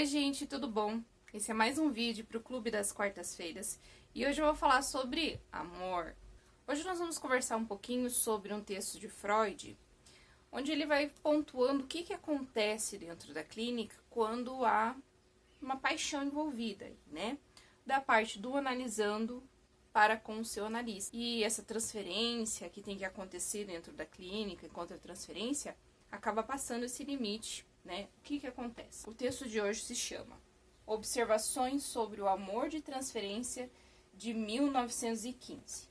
Oi gente, tudo bom? Esse é mais um vídeo para o Clube das Quartas-feiras e hoje eu vou falar sobre amor. Hoje nós vamos conversar um pouquinho sobre um texto de Freud, onde ele vai pontuando o que acontece dentro da clínica quando há uma paixão envolvida, né? Da parte do analisando para com o seu analista. E essa transferência que tem que acontecer dentro da clínica, enquanto a transferência, acaba passando esse limite, né? O que acontece? O texto de hoje se chama Observações sobre o Amor de Transferência de 1915.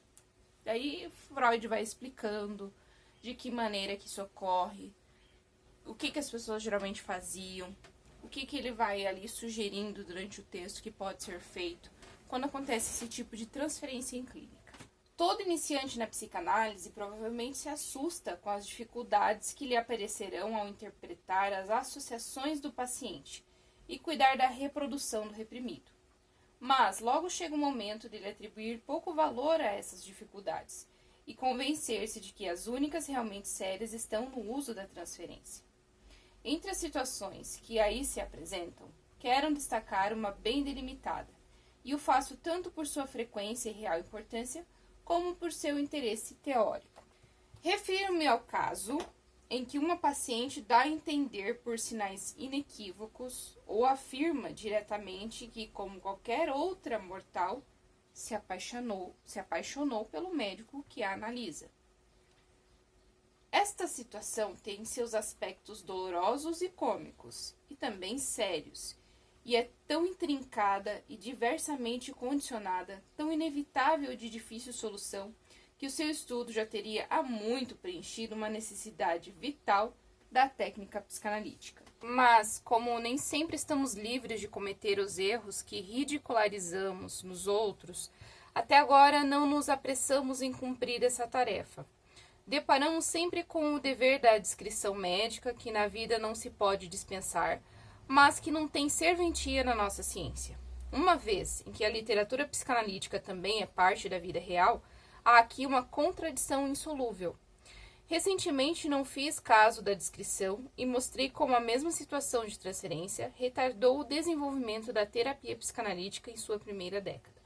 Daí Freud vai explicando de que maneira que isso ocorre, o que as pessoas geralmente faziam, o que ele vai ali sugerindo durante o texto que pode ser feito quando acontece esse tipo de transferência em clínica. Todo iniciante na psicanálise provavelmente se assusta com as dificuldades que lhe aparecerão ao interpretar as associações do paciente e cuidar da reprodução do reprimido. Mas logo chega o momento de ele atribuir pouco valor a essas dificuldades e convencer-se de que as únicas realmente sérias estão no uso da transferência. Entre as situações que aí se apresentam, quero destacar uma bem delimitada, e o faço tanto por sua frequência e real importância, como por seu interesse teórico. Refiro-me ao caso em que uma paciente dá a entender por sinais inequívocos ou afirma diretamente que, como qualquer outra mortal, se apaixonou pelo médico que a analisa. Esta situação tem seus aspectos dolorosos e cômicos, e também sérios, e é tão intrincada e diversamente condicionada, tão inevitável e de difícil solução, que o seu estudo já teria há muito preenchido uma necessidade vital da técnica psicanalítica. Mas, como nem sempre estamos livres de cometer os erros que ridicularizamos nos outros, até agora não nos apressamos em cumprir essa tarefa. Deparamos sempre com o dever da descrição médica, que na vida não se pode dispensar, mas que não tem serventia na nossa ciência. Uma vez em que a literatura psicanalítica também é parte da vida real, há aqui uma contradição insolúvel. Recentemente não fiz caso da descrição e mostrei como a mesma situação de transferência retardou o desenvolvimento da terapia psicanalítica em sua primeira década.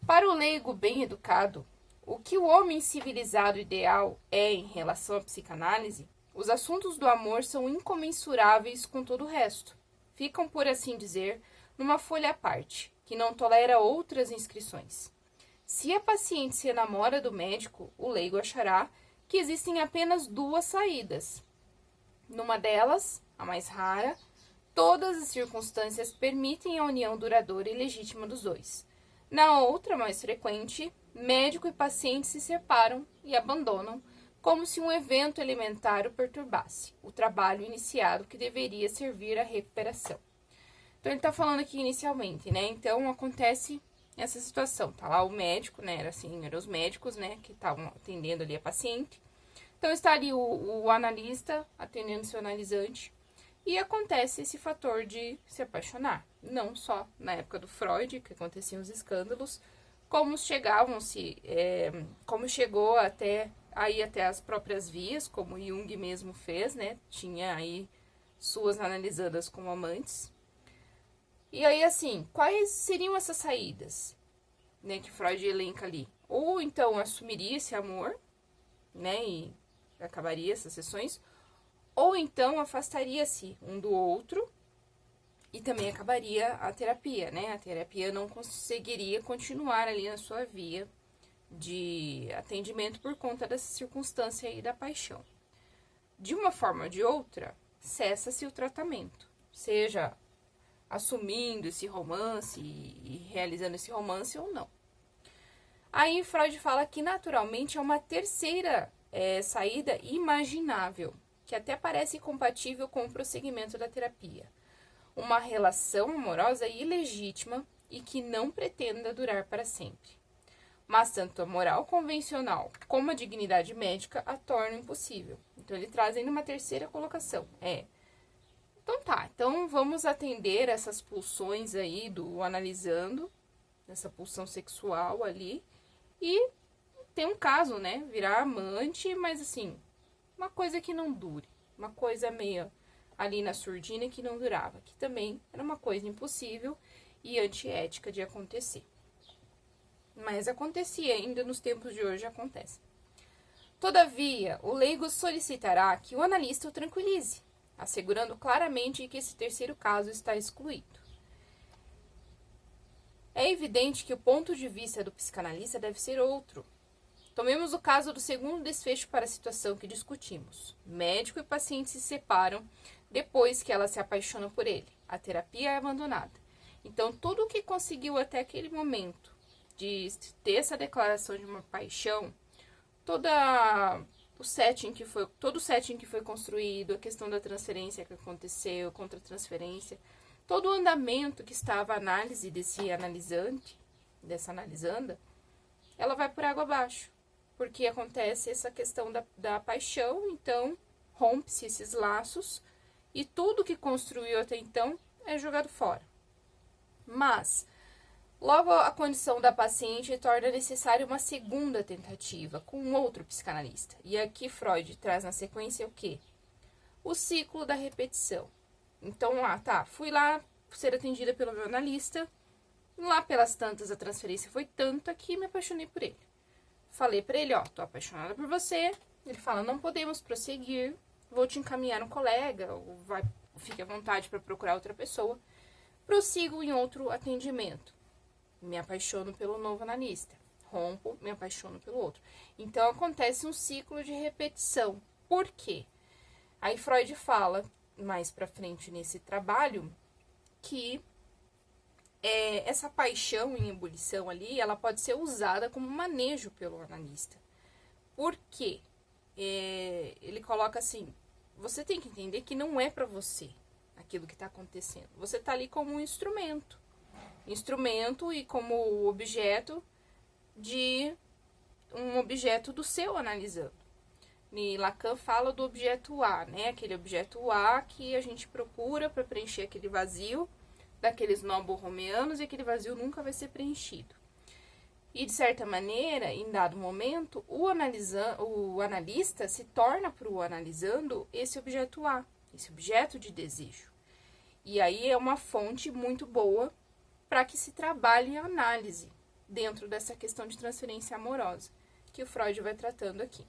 Para o leigo bem educado, o que o homem civilizado ideal é em relação à psicanálise, os assuntos do amor são incomensuráveis com todo o resto. Ficam, por assim dizer, numa folha à parte, que não tolera outras inscrições. Se a paciente se enamora do médico, o leigo achará que existem apenas duas saídas. Numa delas, a mais rara, todas as circunstâncias permitem a união duradoura e legítima dos dois. Na outra, mais frequente, médico e paciente se separam e abandonam, como se um evento elementar o perturbasse, o trabalho iniciado que deveria servir à recuperação. Então, ele está falando aqui inicialmente, né? Então, acontece essa situação. Tá lá o médico, né? Eram os médicos, né? Que estavam atendendo ali a paciente. Então, está ali o analista atendendo seu analisante. E acontece esse fator de se apaixonar. Não só na época do Freud, que aconteciam os escândalos, como chegou até as próprias vias, como Jung mesmo fez, né? Tinha aí suas analisadas como amantes. E aí, assim, quais seriam essas saídas, né, que Freud elenca ali? Ou então assumiria esse amor, né, e acabaria essas sessões, ou então afastaria-se um do outro e também acabaria a terapia, né? A terapia não conseguiria continuar ali na sua via de atendimento por conta dessa circunstância aí da paixão. De uma forma ou de outra, cessa-se o tratamento, seja assumindo esse romance e realizando esse romance ou não. Aí Freud fala que naturalmente é uma terceira saída imaginável, que até parece compatível com o prosseguimento da terapia. Uma relação amorosa ilegítima e que não pretenda durar para sempre. Mas tanto a moral convencional como a dignidade médica a tornam impossível. Então, ele traz ainda uma terceira colocação. Então vamos atender essas pulsões aí do analisando, essa pulsão sexual ali, e tem um caso, né, virar amante, mas assim, uma coisa que não dure, uma coisa meio ali na surdina que não durava, que também era uma coisa impossível e antiética de acontecer. Mas acontecia, ainda nos tempos de hoje acontece. Todavia, o leigo solicitará que o analista o tranquilize, assegurando claramente que esse terceiro caso está excluído. É evidente que o ponto de vista do psicanalista deve ser outro. Tomemos o caso do segundo desfecho para a situação que discutimos. Médico e paciente se separam depois que ela se apaixona por ele. A terapia é abandonada. Então, tudo o que conseguiu até aquele momento de ter essa declaração de uma paixão, todo o setting que foi construído, a questão da transferência que aconteceu, contra-transferência, todo o andamento que estava a análise desse analisante, dessa analisanda, ela vai por água abaixo. Porque acontece essa questão da paixão, então rompe-se esses laços e tudo que construiu até então é jogado fora. Mas, logo a condição da paciente torna necessária uma segunda tentativa com outro psicanalista. E aqui Freud traz na sequência o quê? O ciclo da repetição. Então, fui lá ser atendida pelo meu analista, lá pelas tantas a transferência foi tanta que me apaixonei por ele. Falei pra ele, tô apaixonada por você. Ele fala, não podemos prosseguir, vou te encaminhar um colega, ou fique à vontade para procurar outra pessoa. Prossigo em outro atendimento. Me apaixono pelo novo analista. Rompo, me apaixono pelo outro. Então, acontece um ciclo de repetição. Por quê? Aí Freud fala, mais pra frente nesse trabalho, que essa paixão em ebulição ali, ela pode ser usada como manejo pelo analista. Por quê? Ele coloca assim, você tem que entender que não é para você aquilo que está acontecendo. Você está ali como um instrumento. Instrumento e como objeto do seu analisando. E Lacan fala do objeto A, né? Aquele objeto A que a gente procura para preencher aquele vazio daqueles noborromeanos e aquele vazio nunca vai ser preenchido. E, de certa maneira, em dado momento, o analista se torna para o analisando esse objeto A, esse objeto de desejo. E aí é uma fonte muito boa para que se trabalhe a análise dentro dessa questão de transferência amorosa, que o Freud vai tratando aqui.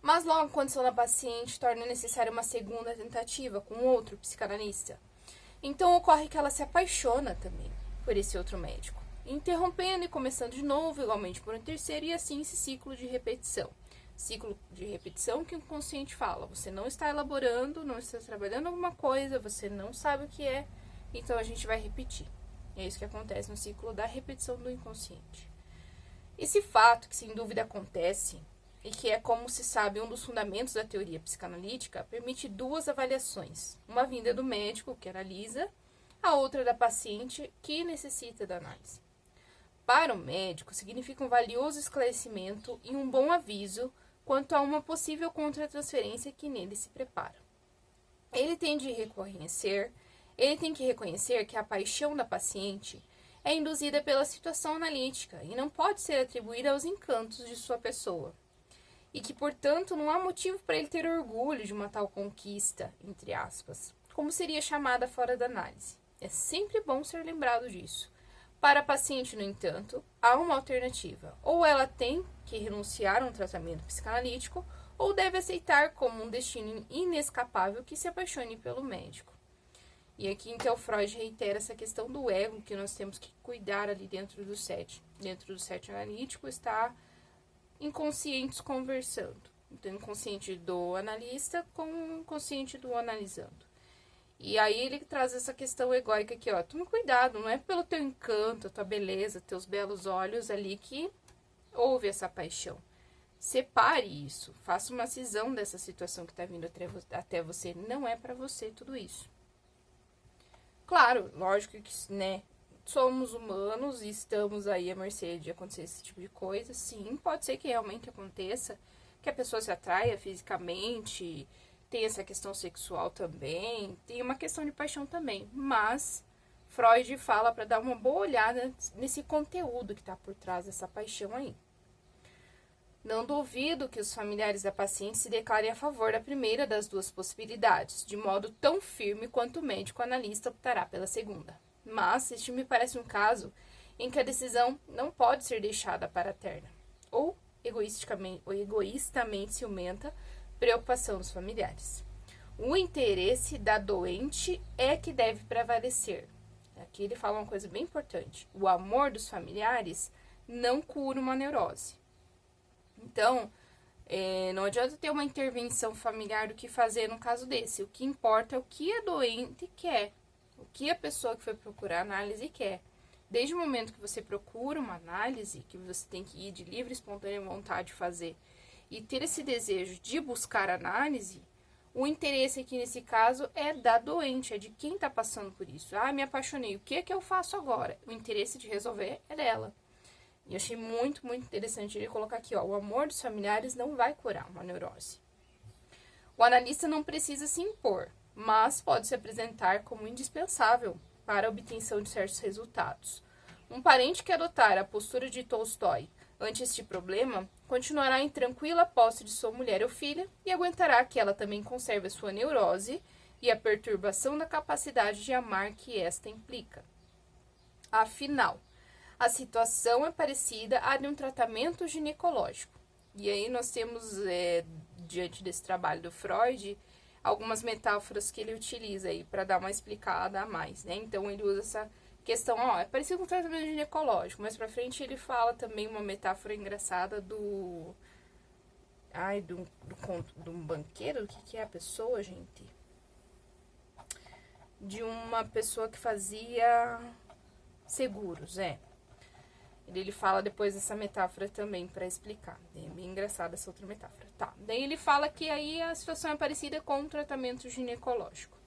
Mas logo a condição da paciente torna necessária uma segunda tentativa com outro psicanalista. Então, ocorre que ela se apaixona também por esse outro médico, interrompendo e começando de novo, igualmente por um terceiro, e assim esse ciclo de repetição. Ciclo de repetição que o inconsciente fala, você não está elaborando, não está trabalhando alguma coisa, você não sabe o que é, então a gente vai repetir. É isso que acontece no ciclo da repetição do inconsciente. Esse fato, que sem dúvida acontece, e que é, como se sabe, um dos fundamentos da teoria psicanalítica, permite duas avaliações. Uma vinda do médico, que analisa, a outra da paciente, que necessita da análise. Para o médico, significa um valioso esclarecimento e um bom aviso quanto a uma possível contratransferência que nele se prepara. Ele tem que reconhecer que a paixão da paciente é induzida pela situação analítica e não pode ser atribuída aos encantos de sua pessoa. E que, portanto, não há motivo para ele ter orgulho de uma tal conquista, entre aspas, como seria chamada fora da análise. É sempre bom ser lembrado disso. Para a paciente, no entanto, há uma alternativa. Ou ela tem que renunciar a um tratamento psicanalítico, ou deve aceitar como um destino inescapável que se apaixone pelo médico. E aqui, então, Freud reitera essa questão do ego que nós temos que cuidar ali dentro do set. Dentro do set analítico está inconscientes conversando. Então, inconsciente do analista com o inconsciente do analisando. E aí ele traz essa questão egóica aqui, toma cuidado, não é pelo teu encanto, a tua beleza, teus belos olhos ali que houve essa paixão. Separe isso, faça uma cisão dessa situação que está vindo até você. Não é para você tudo isso. Claro, lógico que, né, somos humanos e estamos aí à mercê de acontecer esse tipo de coisa. Sim, pode ser que realmente aconteça, que a pessoa se atraia fisicamente, tem essa questão sexual também, tem uma questão de paixão também. Mas Freud fala para dar uma boa olhada nesse conteúdo que está por trás dessa paixão aí. Não duvido que os familiares da paciente se declarem a favor da primeira das duas possibilidades, de modo tão firme quanto o médico analista optará pela segunda. Mas este me parece um caso em que a decisão não pode ser deixada para a terna, ou egoístamente ciumenta preocupação dos familiares. O interesse da doente é que deve prevalecer. Aqui ele fala uma coisa bem importante. O amor dos familiares não cura uma neurose. Então, não adianta ter uma intervenção familiar do que fazer num caso desse. O que importa é o que a doente quer. O que a pessoa que foi procurar análise quer. Desde o momento que você procura uma análise, que você tem que ir de livre e espontânea vontade fazer, e ter esse desejo de buscar análise, o interesse aqui nesse caso é da doente, é de quem está passando por isso. Ah, me apaixonei, o que é que eu faço agora? O interesse de resolver é dela. E eu achei muito, muito interessante ele colocar aqui, ó, o amor dos familiares não vai curar uma neurose. O analista não precisa se impor, mas pode se apresentar como indispensável para a obtenção de certos resultados. Um parente que adotar a postura de Tolstói ante este problema continuará em tranquila posse de sua mulher ou filha e aguentará que ela também conserve a sua neurose e a perturbação da capacidade de amar que esta implica. Afinal, a situação é parecida à de um tratamento ginecológico. E aí nós temos, diante desse trabalho do Freud, algumas metáforas que ele utiliza aí para dar uma explicada a mais, né? Então ele usa essa questão, ó, é parecido com o tratamento ginecológico, mas pra frente ele fala também uma metáfora engraçada do um banqueiro, o que é a pessoa, gente? De uma pessoa que fazia seguros, Ele fala depois dessa metáfora também para explicar. É bem engraçada essa outra metáfora. Tá. Daí ele fala que aí a situação é parecida com o tratamento ginecológico.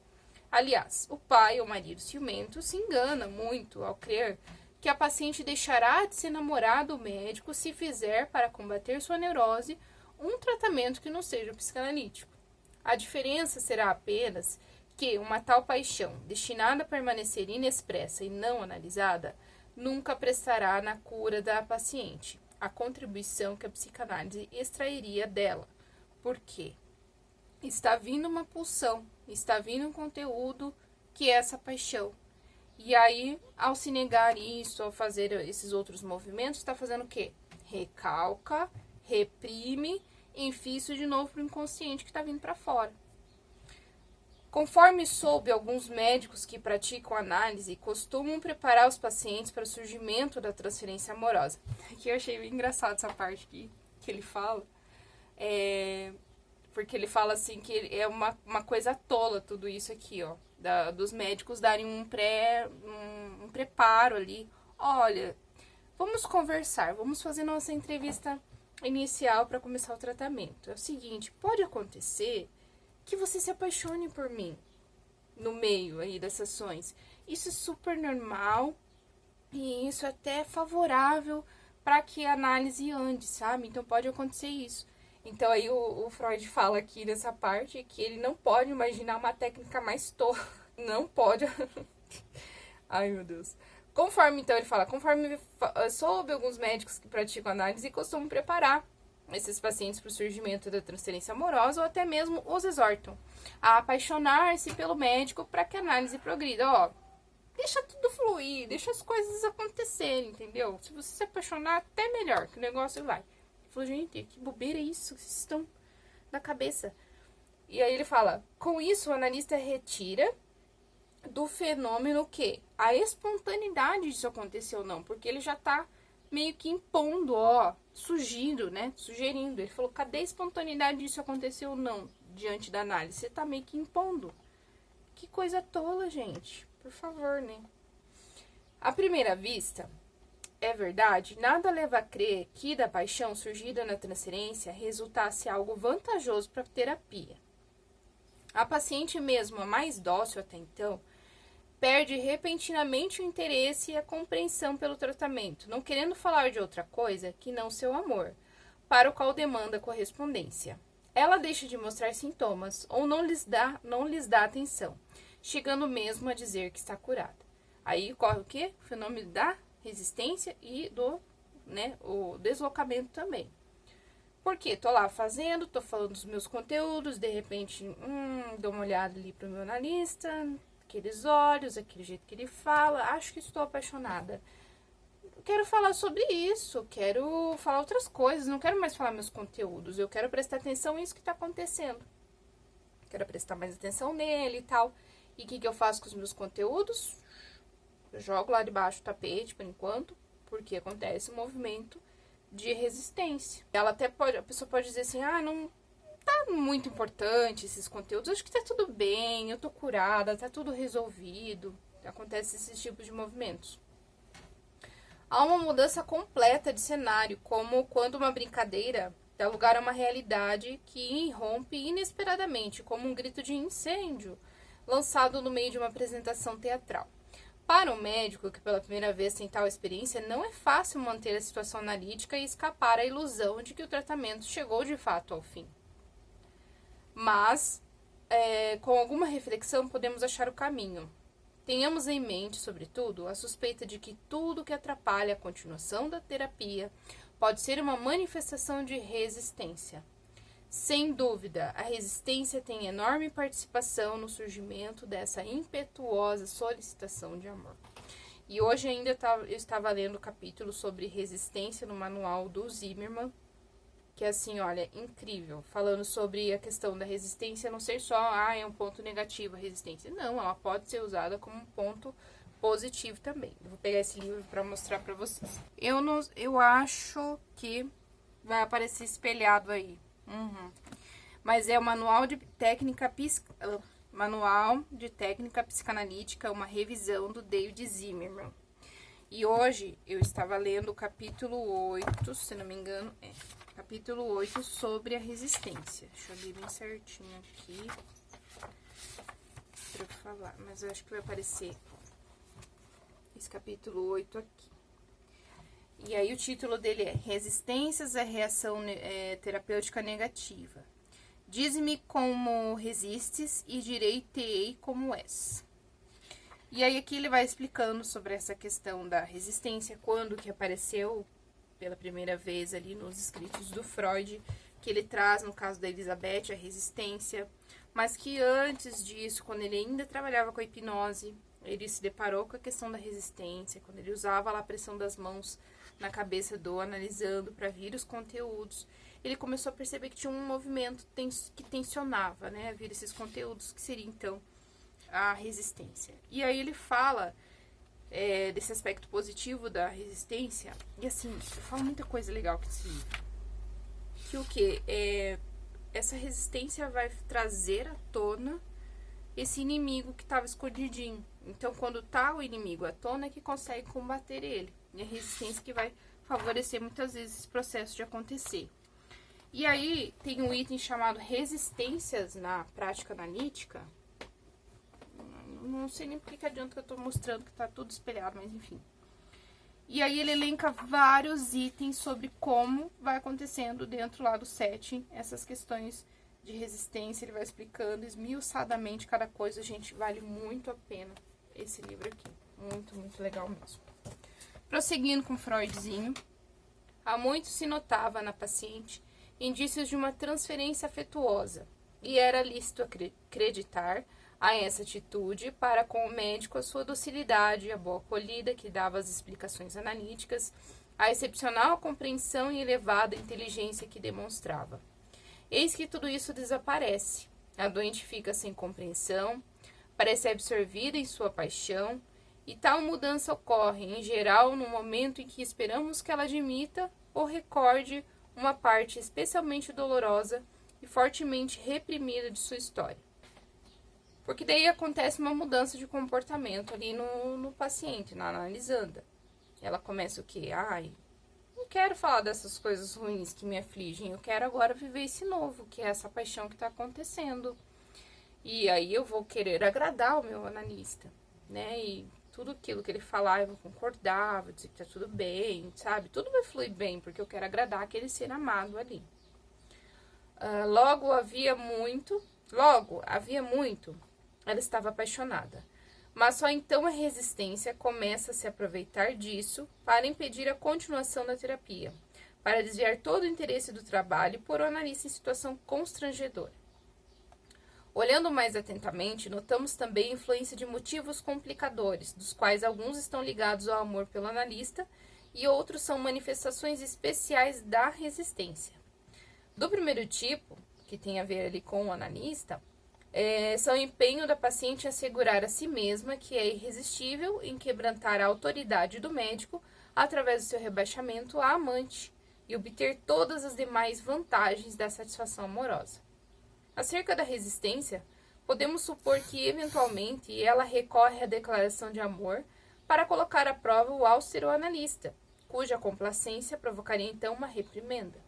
Aliás, o pai ou marido ciumento se engana muito ao crer que a paciente deixará de ser namorada do médico se fizer, para combater sua neurose, um tratamento que não seja psicanalítico. A diferença será apenas que uma tal paixão, destinada a permanecer inexpressa e não analisada, nunca prestará na cura da paciente a contribuição que a psicanálise extrairia dela. Por quê? Está vindo uma pulsão, está vindo um conteúdo que é essa paixão. E aí, ao se negar isso, ao fazer esses outros movimentos, está fazendo o quê? Recalca, reprime, enfia isso de novo para o inconsciente que está vindo para fora. Conforme soube, alguns médicos que praticam análise costumam preparar os pacientes para o surgimento da transferência amorosa. Aqui eu achei bem engraçado essa parte que ele fala. Porque ele fala assim que é uma coisa tola tudo isso aqui, ó. Dos médicos darem um preparo ali. Olha, vamos conversar, vamos fazer nossa entrevista inicial para começar o tratamento. É o seguinte, pode acontecer que você se apaixone por mim no meio aí das sessões. Isso é super normal e isso é até favorável para que a análise ande, sabe? Então pode acontecer isso. Então aí o Freud fala aqui nessa parte que ele não pode imaginar uma técnica mais tola. Não pode. Ai, meu Deus. Conforme soube, alguns médicos que praticam análise costumam preparar esses pacientes para o surgimento da transferência amorosa ou até mesmo os exortam a apaixonar-se pelo médico para que a análise progrida. Ó, deixa tudo fluir, deixa as coisas acontecerem, entendeu? Se você se apaixonar, até melhor, que o negócio vai. Ele falou, gente, que bobeira é isso que vocês estão na cabeça. E aí ele fala, com isso o analista retira do fenômeno que a espontaneidade disso acontecer ou não, porque ele já tá meio que impondo, ó, sugerindo. Ele falou, cadê a espontaneidade disso acontecer ou não, diante da análise? Você tá meio que impondo. Que coisa tola, gente. Por favor, né? À primeira vista, é verdade, nada leva a crer que da paixão surgida na transferência resultasse algo vantajoso para a terapia. A paciente mesmo, a mais dócil até então, perde repentinamente o interesse e a compreensão pelo tratamento, não querendo falar de outra coisa que não seu amor, para o qual demanda correspondência. Ela deixa de mostrar sintomas ou não lhes dá atenção, chegando mesmo a dizer que está curada. Aí ocorre o quê? O fenômeno da resistência e o deslocamento também. Porque tô lá fazendo, tô falando dos meus conteúdos, de repente, dou uma olhada ali pro meu analista, aqueles olhos, aquele jeito que ele fala, acho que estou apaixonada. Quero falar sobre isso, quero falar outras coisas, não quero mais falar meus conteúdos, eu quero prestar atenção nisso que tá acontecendo. Quero prestar mais atenção nele e tal. E o que eu faço com os meus conteúdos? Eu jogo lá debaixo do tapete, por enquanto, porque acontece um movimento de resistência. A pessoa pode dizer assim, não tá muito importante esses conteúdos, acho que tá tudo bem, eu tô curada, tá tudo resolvido. Acontece esses tipos de movimentos. Há uma mudança completa de cenário, como quando uma brincadeira dá lugar a uma realidade que irrompe inesperadamente, como um grito de incêndio lançado no meio de uma apresentação teatral. Para um médico que pela primeira vez tem tal experiência, não é fácil manter a situação analítica e escapar à ilusão de que o tratamento chegou de fato ao fim. Mas, com alguma reflexão, podemos achar o caminho. Tenhamos em mente, sobretudo, a suspeita de que tudo que atrapalha a continuação da terapia pode ser uma manifestação de resistência. Sem dúvida, a resistência tem enorme participação no surgimento dessa impetuosa solicitação de amor. E hoje ainda eu estava lendo o capítulo sobre resistência no manual do Zimmermann, que é assim, olha, incrível, falando sobre a questão da resistência não ser só, é um ponto negativo a resistência. Não, ela pode ser usada como um ponto positivo também. Eu vou pegar esse livro para mostrar para vocês. Eu acho que vai aparecer espelhado aí. Mas é o Manual de Técnica Psicanalítica, uma revisão do David Zimmermann. E hoje eu estava lendo o capítulo 8, se não me engano, capítulo 8 sobre a resistência. Deixa eu ler bem certinho aqui pra eu falar, mas eu acho que vai aparecer esse capítulo 8 aqui. E aí o título dele é Resistências à Reação Terapêutica Negativa. Dize-me como resistes e direi-te-ei como és. E aí aqui ele vai explicando sobre essa questão da resistência, quando que apareceu pela primeira vez ali nos escritos do Freud, que ele traz no caso da Elizabeth a resistência, mas que antes disso, quando ele ainda trabalhava com a hipnose, ele se deparou com a questão da resistência, quando ele usava lá a pressão das mãos na cabeça do analisando para vir os conteúdos, ele começou a perceber que tinha um movimento que tensionava, né, a vir esses conteúdos, que seria então a resistência. E aí ele fala desse aspecto positivo da resistência, e assim, eu falo muita coisa legal com esse livro. Que o quê? Essa resistência vai trazer à tona esse inimigo que estava escondidinho. Então, quando tá o inimigo à tona, é que consegue combater ele. E a resistência que vai favorecer muitas vezes esse processo de acontecer. E aí, tem um item chamado resistências na prática analítica. Não sei nem porque que adianta que eu tô mostrando que tá tudo espelhado, mas enfim. E aí ele elenca vários itens sobre como vai acontecendo dentro lá do setting essas questões de resistência. Ele vai explicando esmiuçadamente cada coisa. Gente, vale muito a pena esse livro aqui. Muito, muito legal mesmo. Prosseguindo com Freudzinho, há muito se notava na paciente indícios de uma transferência afetuosa, e era lícito acreditar a essa atitude para com o médico a sua docilidade, a boa acolhida que dava às explicações analíticas, a excepcional compreensão e elevada inteligência que demonstrava. Eis que tudo isso desaparece. A doente fica sem compreensão, parece absorvida em sua paixão, e tal mudança ocorre, em geral, no momento em que esperamos que ela admita ou recorde uma parte especialmente dolorosa e fortemente reprimida de sua história. Porque daí acontece uma mudança de comportamento ali no paciente, na analisanda. Ela começa o quê? Não quero falar dessas coisas ruins que me afligem, eu quero agora viver esse novo, que é essa paixão que está acontecendo. E aí eu vou querer agradar o meu analista, né? E tudo aquilo que ele falar eu vou concordar, vou dizer que tá tudo bem, sabe? Tudo vai fluir bem, porque eu quero agradar aquele ser amado ali. Logo havia muito, ela estava apaixonada. Mas só então a resistência começa a se aproveitar disso para impedir a continuação da terapia, para desviar todo o interesse do trabalho e pôr o analista em situação constrangedora. Olhando mais atentamente, notamos também a influência de motivos complicadores, dos quais alguns estão ligados ao amor pelo analista e outros são manifestações especiais da resistência. Do primeiro tipo, que tem a ver ali com o analista, são o empenho da paciente em assegurar a si mesma que é irresistível em quebrantar a autoridade do médico através do seu rebaixamento à amante e obter todas as demais vantagens da satisfação amorosa. Acerca da resistência, podemos supor que, eventualmente, ela recorre à declaração de amor para colocar à prova o austero analista, cuja complacência provocaria então uma reprimenda.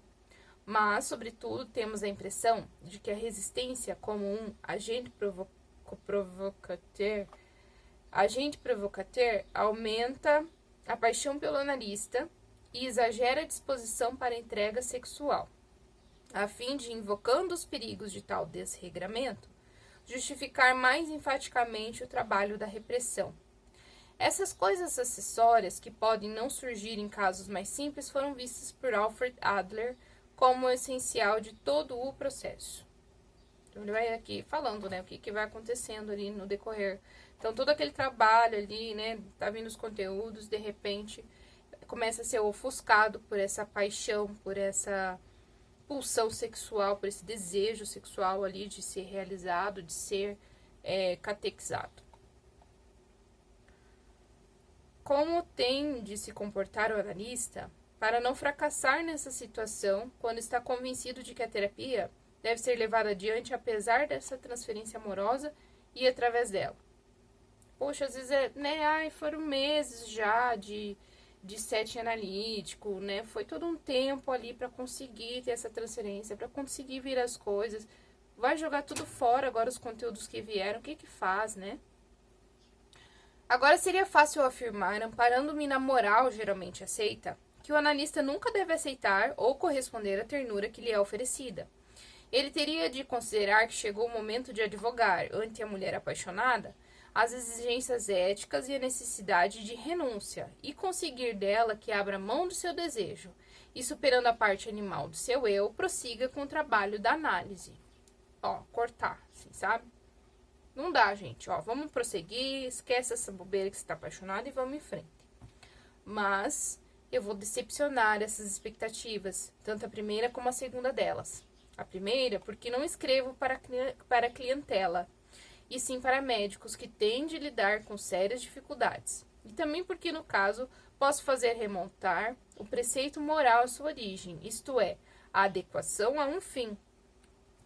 Mas, sobretudo, temos a impressão de que a resistência, como um agente provocateur, aumenta a paixão pelo analista e exagera a disposição para a entrega sexual, a fim de, invocando os perigos de tal desregramento, justificar mais enfaticamente o trabalho da repressão. Essas coisas acessórias, que podem não surgir em casos mais simples, foram vistas por Alfred Adler como essencial de todo o processo. Então, ele vai aqui falando, né, o que vai acontecendo ali no decorrer. Então, todo aquele trabalho ali, né, tá vindo os conteúdos, de repente, começa a ser ofuscado por essa paixão, por essa pulsão sexual, por esse desejo sexual ali de ser realizado, de ser catequizado. Como tem de se comportar o analista para não fracassar nessa situação quando está convencido de que a terapia deve ser levada adiante apesar dessa transferência amorosa e através dela? Poxa, às vezes foram meses já de setting analítico, né? Foi todo um tempo ali para conseguir ter essa transferência, para conseguir vir as coisas. Vai jogar tudo fora agora os conteúdos que vieram, o que faz, né? Agora seria fácil afirmar, amparando-me na moral geralmente aceita, que o analista nunca deve aceitar ou corresponder à ternura que lhe é oferecida. Ele teria de considerar que chegou o momento de advogar, ante a mulher apaixonada, as exigências éticas e a necessidade de renúncia, e conseguir dela que abra mão do seu desejo, e superando a parte animal do seu eu, prossiga com o trabalho da análise. Cortar, assim, sabe? Não dá, gente, vamos prosseguir, esquece essa bobeira que você está apaixonado e vamos em frente. Mas eu vou decepcionar essas expectativas, tanto a primeira como a segunda delas. A primeira, porque não escrevo para clientela, e sim para médicos que têm de lidar com sérias dificuldades. E também porque, no caso, posso fazer remontar o preceito moral à sua origem, isto é, a adequação a um fim.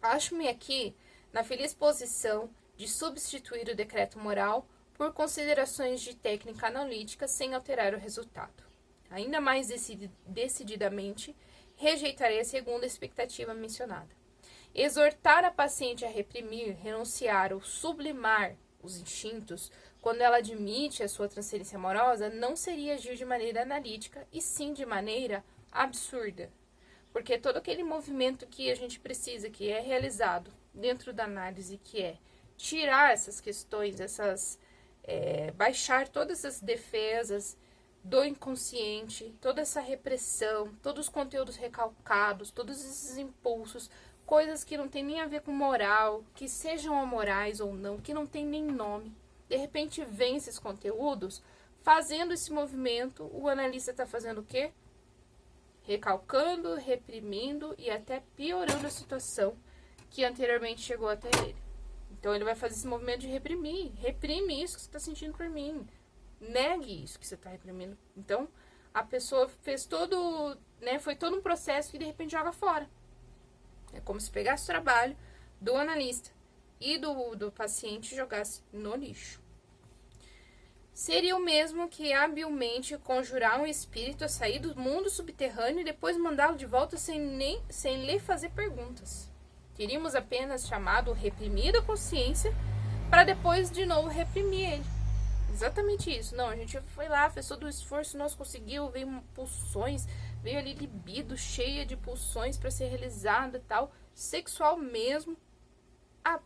Acho-me aqui na feliz posição de substituir o decreto moral por considerações de técnica analítica sem alterar o resultado. Ainda mais decididamente, rejeitarei a segunda expectativa mencionada. Exortar a paciente a reprimir, renunciar ou sublimar os instintos quando ela admite a sua transferência amorosa não seria agir de maneira analítica e sim de maneira absurda. Porque todo aquele movimento que a gente precisa, que é realizado dentro da análise, que é tirar essas questões, baixar todas as defesas do inconsciente, toda essa repressão, todos os conteúdos recalcados, todos esses impulsos, coisas que não tem nem a ver com moral, que sejam amorais ou não, que não tem nem nome. De repente vem esses conteúdos, fazendo esse movimento, o analista está fazendo o quê? Recalcando, reprimindo e até piorando a situação que anteriormente chegou até ele. Então ele vai fazer esse movimento de reprimir. Reprime isso que você está sentindo por mim. Negue isso que você está reprimindo. Então a pessoa fez foi todo um processo que de repente joga fora. É como se pegasse o trabalho do analista e do paciente e jogasse no lixo. Seria o mesmo que habilmente conjurar um espírito a sair do mundo subterrâneo e depois mandá-lo de volta sem lhe fazer perguntas. Teríamos apenas chamado reprimir a consciência para depois de novo reprimir ele. Exatamente isso. Não, a gente foi lá, fez todo o esforço, nós conseguimos, veio pulsões, veio ali libido cheia de pulsões para ser realizada e tal, sexual mesmo.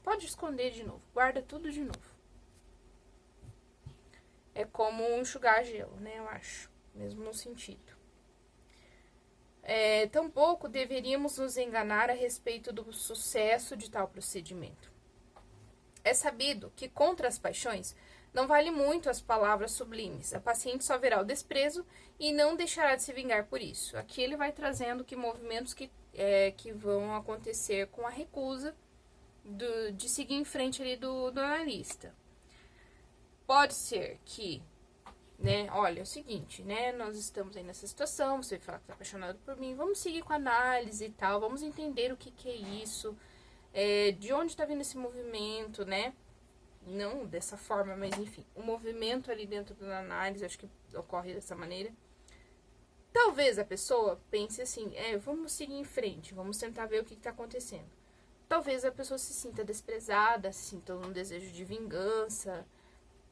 Pode esconder de novo, guarda tudo de novo. É como enxugar gelo, né, eu acho, mesmo no sentido. Tampouco deveríamos nos enganar a respeito do sucesso de tal procedimento. É sabido que contra as paixões não vale muito as palavras sublimes. A paciente só verá o desprezo e não deixará de se vingar por isso. Aqui ele vai trazendo que movimentos que vão acontecer com a recusa de seguir em frente ali do analista. Pode ser que, né, olha, é o seguinte, né, nós estamos aí nessa situação, você vai falar que está apaixonado por mim, vamos seguir com a análise e tal, vamos entender o que é isso, de onde está vindo esse movimento, né, não dessa forma, mas enfim, o movimento ali dentro da análise, acho que ocorre dessa maneira. Talvez a pessoa pense assim, vamos seguir em frente, vamos tentar ver o que está acontecendo. Talvez a pessoa se sinta desprezada, se sinta um desejo de vingança,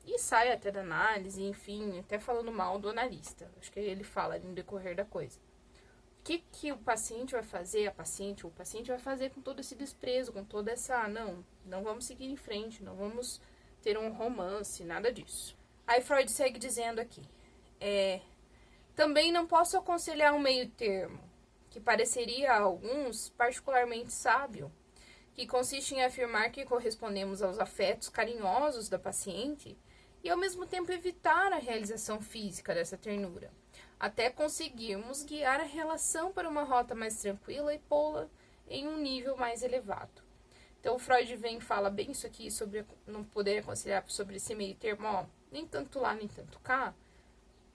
e saia até da análise, enfim, até falando mal do analista. Acho que ele fala ali no decorrer da coisa. O que o paciente vai fazer, o paciente vai fazer com todo esse desprezo, com toda essa, não vamos seguir em frente, não vamos ter um romance, nada disso. Aí Freud segue dizendo aqui, também não posso aconselhar um meio termo, que pareceria a alguns particularmente sábio, que consiste em afirmar que correspondemos aos afetos carinhosos da paciente e ao mesmo tempo evitar a realização física dessa ternura, até conseguirmos guiar a relação para uma rota mais tranquila e pô-la em um nível mais elevado. Então, Freud vem e fala bem isso aqui, sobre não poder aconselhar sobre esse meio termo, nem tanto lá, nem tanto cá,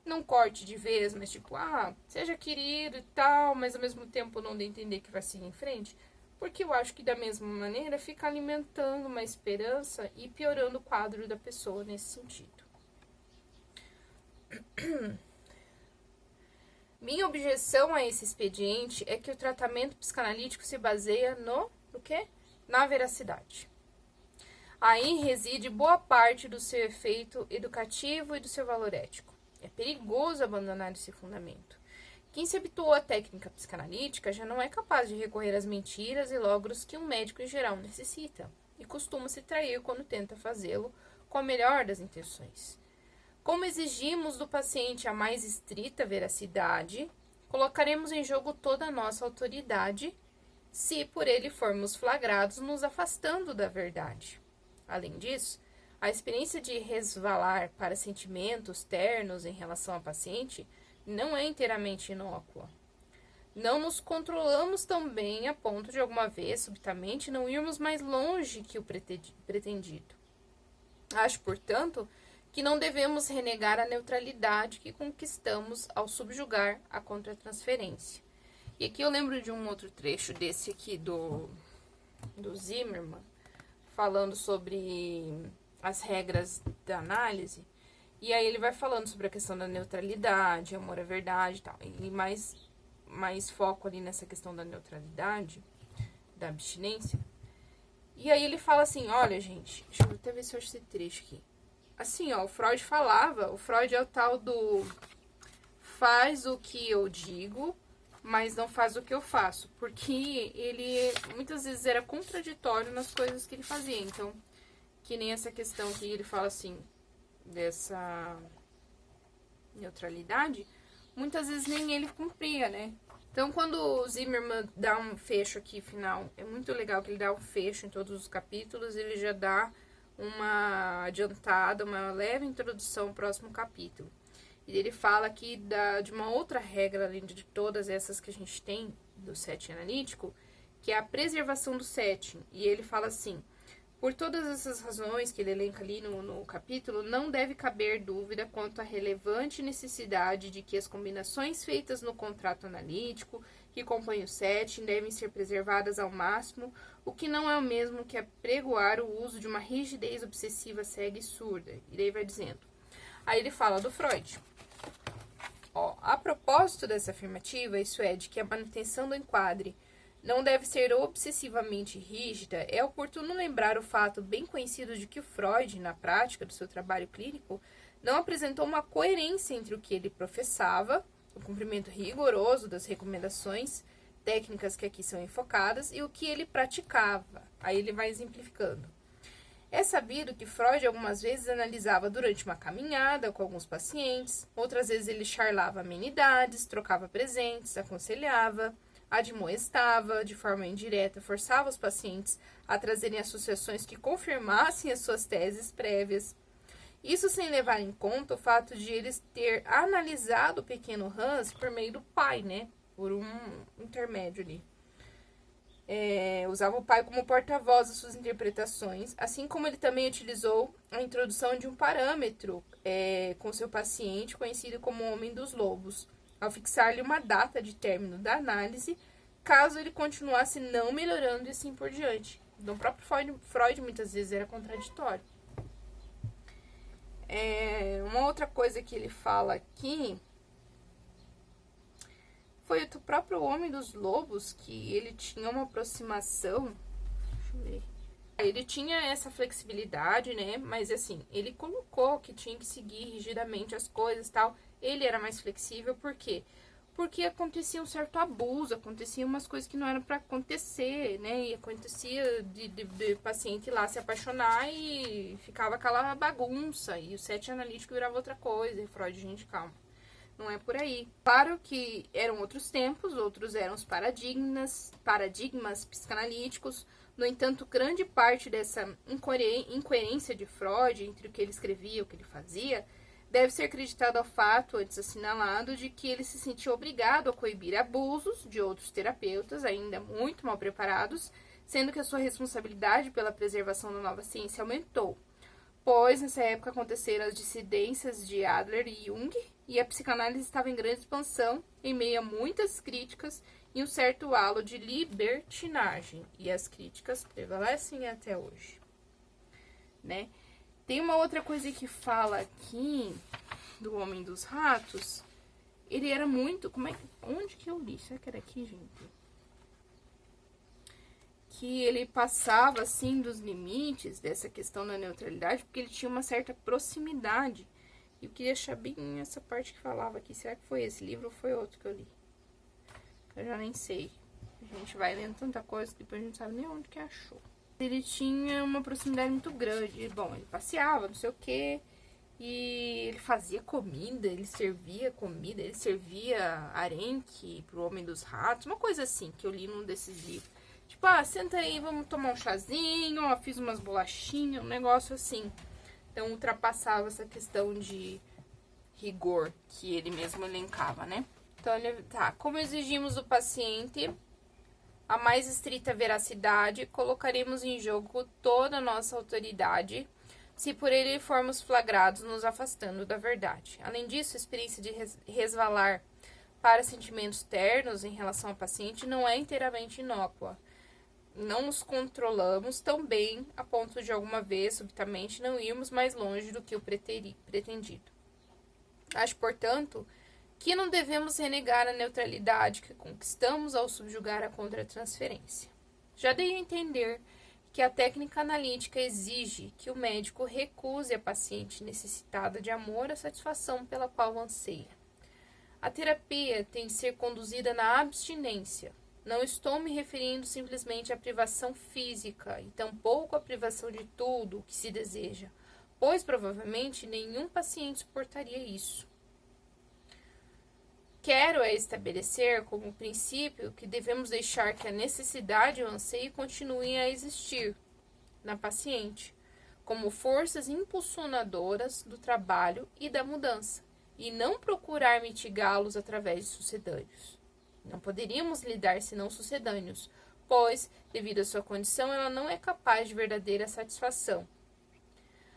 não corte de vez, mas tipo, seja querido e tal, mas ao mesmo tempo não dê a entender que vai seguir em frente, porque eu acho que da mesma maneira fica alimentando uma esperança e piorando o quadro da pessoa nesse sentido. Minha objeção a esse expediente é que o tratamento psicanalítico se baseia no quê? Na veracidade. Aí reside boa parte do seu efeito educativo e do seu valor ético. É perigoso abandonar esse fundamento. Quem se habituou à técnica psicanalítica já não é capaz de recorrer às mentiras e logros que um médico em geral necessita, e costuma se trair quando tenta fazê-lo com a melhor das intenções. Como exigimos do paciente a mais estrita veracidade, colocaremos em jogo toda a nossa autoridade se por ele formos flagrados nos afastando da verdade. Além disso, a experiência de resvalar para sentimentos ternos em relação ao paciente não é inteiramente inócua. Não nos controlamos tão bem a ponto de alguma vez, subitamente, não irmos mais longe que o pretendido. Acho, portanto, que não devemos renegar a neutralidade que conquistamos ao subjugar a contratransferência. E aqui eu lembro de um outro trecho desse aqui do Zimmermann, falando sobre as regras da análise, e aí ele vai falando sobre a questão da neutralidade, amor à verdade e tal, e mais foco ali nessa questão da neutralidade, da abstinência. E aí ele fala assim, olha gente, deixa eu até ver se eu acho esse trecho aqui. Assim, o Freud falava, o Freud é o tal do faz o que eu digo, mas não faz o que eu faço, porque ele muitas vezes era contraditório nas coisas que ele fazia. Então, que nem essa questão que ele fala assim, dessa neutralidade, muitas vezes nem ele cumpria, né? Então, quando o Zimmermann dá um fecho aqui final, é muito legal que ele dá um fecho em todos os capítulos, ele já dá uma adiantada, uma leve introdução ao próximo capítulo. E ele fala aqui de uma outra regra, além de todas essas que a gente tem do setting analítico, que é a preservação do setting. E ele fala assim, por todas essas razões que ele elenca ali no capítulo, não deve caber dúvida quanto à relevante necessidade de que as combinações feitas no contrato analítico que compõem o setting devem ser preservadas ao máximo, o que não é o mesmo que apregoar o uso de uma rigidez obsessiva cega e surda. E daí vai dizendo. Aí ele fala do Freud. A propósito dessa afirmativa, isso é, de que a manutenção do enquadre não deve ser obsessivamente rígida, é oportuno lembrar o fato bem conhecido de que o Freud, na prática do seu trabalho clínico, não apresentou uma coerência entre o que ele professava, o cumprimento rigoroso das recomendações técnicas que aqui são enfocadas, e o que ele praticava. Aí ele vai exemplificando. É sabido que Freud algumas vezes analisava durante uma caminhada com alguns pacientes, outras vezes ele charlava amenidades, trocava presentes, aconselhava, admoestava de forma indireta, forçava os pacientes a trazerem associações que confirmassem as suas teses prévias. Isso sem levar em conta o fato de eles ter analisado o pequeno Hans por meio do pai, né? Por um intermédio ali. Usava o pai como porta-voz das suas interpretações, assim como ele também utilizou a introdução de um parâmetro com seu paciente, conhecido como Homem dos Lobos, ao fixar-lhe uma data de término da análise, caso ele continuasse não melhorando e assim por diante. Então, o próprio Freud muitas vezes era contraditório. Uma outra coisa que ele fala aqui foi o próprio Homem dos Lobos, que ele tinha uma aproximação. Deixa eu ver. Ele tinha essa flexibilidade, né? Mas assim, ele colocou que tinha que seguir rigidamente as coisas e tal. Ele era mais flexível, por quê? Porque acontecia um certo abuso, acontecia umas coisas que não eram para acontecer, né? E acontecia de paciente lá se apaixonar e ficava aquela bagunça. E o set analítico virava outra coisa. E Freud, gente, calma. Não é por aí. Claro que eram outros tempos, outros eram os paradigmas psicanalíticos. No entanto, grande parte dessa incoerência de Freud entre o que ele escrevia e o que ele fazia deve ser acreditado ao fato, antes assinalado, de que ele se sentiu obrigado a coibir abusos de outros terapeutas, ainda muito mal preparados, sendo que a sua responsabilidade pela preservação da nova ciência aumentou. Pois, nessa época, aconteceram as dissidências de Adler e Jung, e a psicanálise estava em grande expansão, em meio a muitas críticas e um certo halo de libertinagem. E as críticas prevalecem até hoje, né? Tem uma outra coisa que fala aqui do Homem dos Ratos. Ele era muito... onde que eu li? Será que era aqui, gente? Que ele passava, assim, dos limites dessa questão da neutralidade, porque ele tinha uma certa proximidade. E eu queria achar bem essa parte que falava aqui. Será que foi esse livro ou foi outro que eu li? Eu já nem sei. A gente vai lendo tanta coisa que depois a gente não sabe nem onde que achou. Ele tinha uma proximidade muito grande. Bom, ele passeava, não sei o quê. E ele fazia comida, ele servia comida, ele servia arenque pro Homem dos Ratos. Uma coisa assim, que eu li num desses livros. Tipo, senta aí, vamos tomar um chazinho, fiz umas bolachinhas, um negócio assim. Então, ultrapassava essa questão de rigor que ele mesmo elencava, né? Então, como exigimos do paciente a mais estrita veracidade, colocaremos em jogo toda a nossa autoridade, se por ele formos flagrados nos afastando da verdade. Além disso, a experiência de resvalar para sentimentos ternos em relação ao paciente não é inteiramente inócua. Não nos controlamos tão bem a ponto de alguma vez, subitamente, não irmos mais longe do que o pretendido. Acho, portanto, que não devemos renegar a neutralidade que conquistamos ao subjugar a contratransferência. Já dei a entender que a técnica analítica exige que o médico recuse a paciente necessitada de amor a satisfação pela qual anseia. A terapia tem de ser conduzida na abstinência. Não estou me referindo simplesmente à privação física e tampouco à privação de tudo o que se deseja, pois provavelmente nenhum paciente suportaria isso. Quero estabelecer como princípio que devemos deixar que a necessidade e o anseio continuem a existir na paciente, como forças impulsionadoras do trabalho e da mudança, e não procurar mitigá-los através de sucedâneos. Não poderíamos lidar senão sucedâneos, pois, devido à sua condição, ela não é capaz de verdadeira satisfação.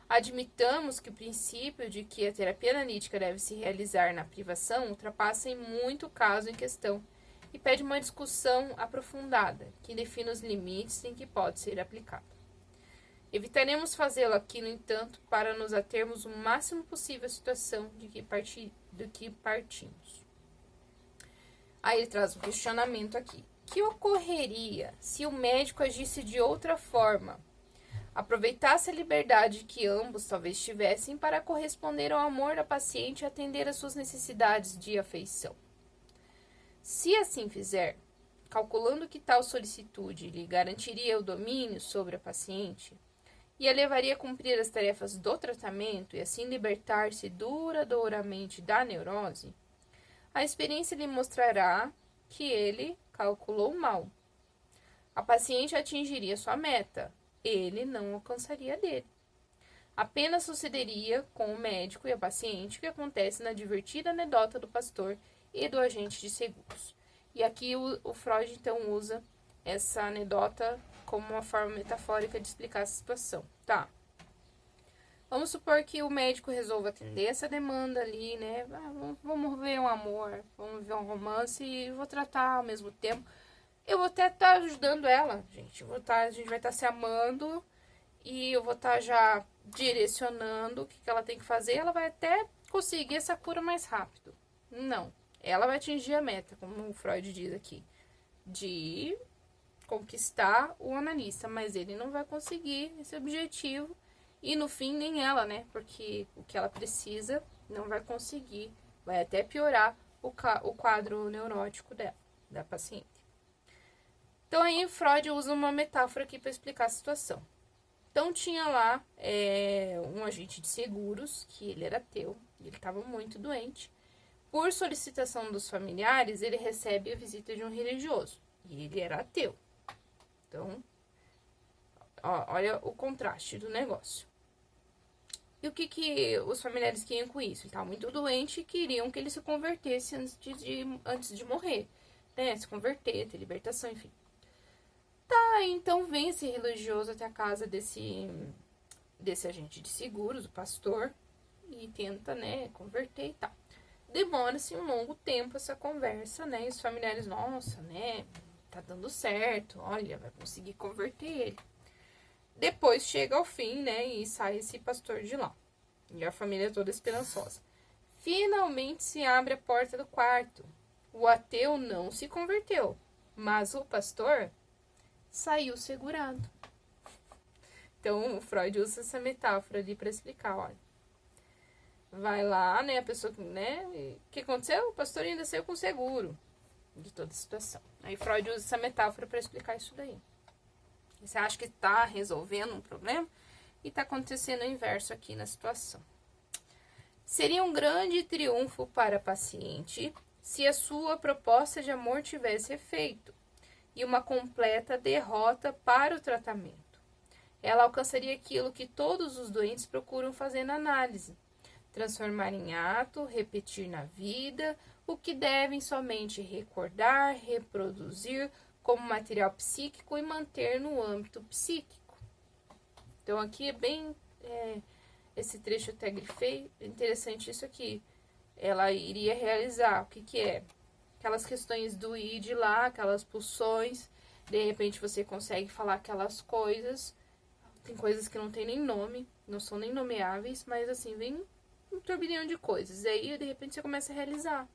Admitamos que o princípio de que a terapia analítica deve se realizar na privação ultrapassa em muito o caso em questão e pede uma discussão aprofundada, que defina os limites em que pode ser aplicada. Evitaremos fazê-lo aqui, no entanto, para nos atermos o máximo possível à situação do que partimos. Aí ele traz um questionamento aqui. O que ocorreria se o médico agisse de outra forma? Aproveitasse a liberdade que ambos talvez tivessem para corresponder ao amor da paciente e atender às suas necessidades de afeição. Se assim fizer, calculando que tal solicitude lhe garantiria o domínio sobre a paciente, e a levaria a cumprir as tarefas do tratamento e assim libertar-se duradouramente da neurose, a experiência lhe mostrará que ele calculou mal. A paciente atingiria sua meta, ele não alcançaria dele. Apenas sucederia com o médico e a paciente o que acontece na divertida anedota do pastor e do agente de seguros. E aqui o Freud, então, usa essa anedota como uma forma metafórica de explicar essa situação. Tá. Vamos supor que o médico resolva atender essa demanda ali, né? Vamos ver um amor, vamos ver um romance e vou tratar ao mesmo tempo. Eu vou até estar ajudando ela, gente. A gente vai estar se amando e eu vou estar já direcionando o que ela tem que fazer. Ela vai até conseguir essa cura mais rápido. Não. Ela vai atingir a meta, como o Freud diz aqui, de conquistar o analista, mas ele não vai conseguir esse objetivo e no fim nem ela, né? Porque o que ela precisa não vai conseguir, vai até piorar o quadro neurótico dela, da paciente. Então aí Freud usa uma metáfora aqui para explicar a situação. Então tinha lá um agente de seguros, que ele era ateu, ele estava muito doente. Por solicitação dos familiares, ele recebe a visita de um religioso. E ele era ateu. Então, olha o contraste do negócio. E o que os familiares queriam com isso? Ele estava muito doente e queriam que ele se convertesse antes de morrer. Né? Se converter, ter libertação, enfim. Tá, então vem esse religioso até a casa desse agente de seguros, o pastor, e tenta, né, converter e tal. Demora-se um longo tempo essa conversa, né? E os familiares, nossa, né? Tá dando certo, olha, vai conseguir converter ele. Depois chega ao fim, né? E sai esse pastor de lá. E a família toda esperançosa. Finalmente se abre a porta do quarto. O ateu não se converteu, mas o pastor saiu segurado. Então, o Freud usa essa metáfora ali para explicar, olha. Vai lá, né, a pessoa, né, o que aconteceu? O pastor ainda saiu com seguro de toda a situação. Aí Freud usa essa metáfora para explicar isso daí. Você acha que está resolvendo um problema e está acontecendo o inverso aqui na situação. Seria um grande triunfo para a paciente se a sua proposta de amor tivesse efeito e uma completa derrota para o tratamento. Ela alcançaria aquilo que todos os doentes procuram fazer na análise: transformar em ato, repetir na vida, o que devem somente recordar, reproduzir como material psíquico e manter no âmbito psíquico. Então, aqui é bem... esse trecho eu até grifei, interessante isso aqui. Ela iria realizar, o que é? Aquelas questões do id lá, aquelas pulsões, de repente você consegue falar aquelas coisas, tem coisas que não tem nem nome, não são nem nomeáveis, mas assim, vem um turbilhão de coisas. E aí, de repente, você começa a realizar.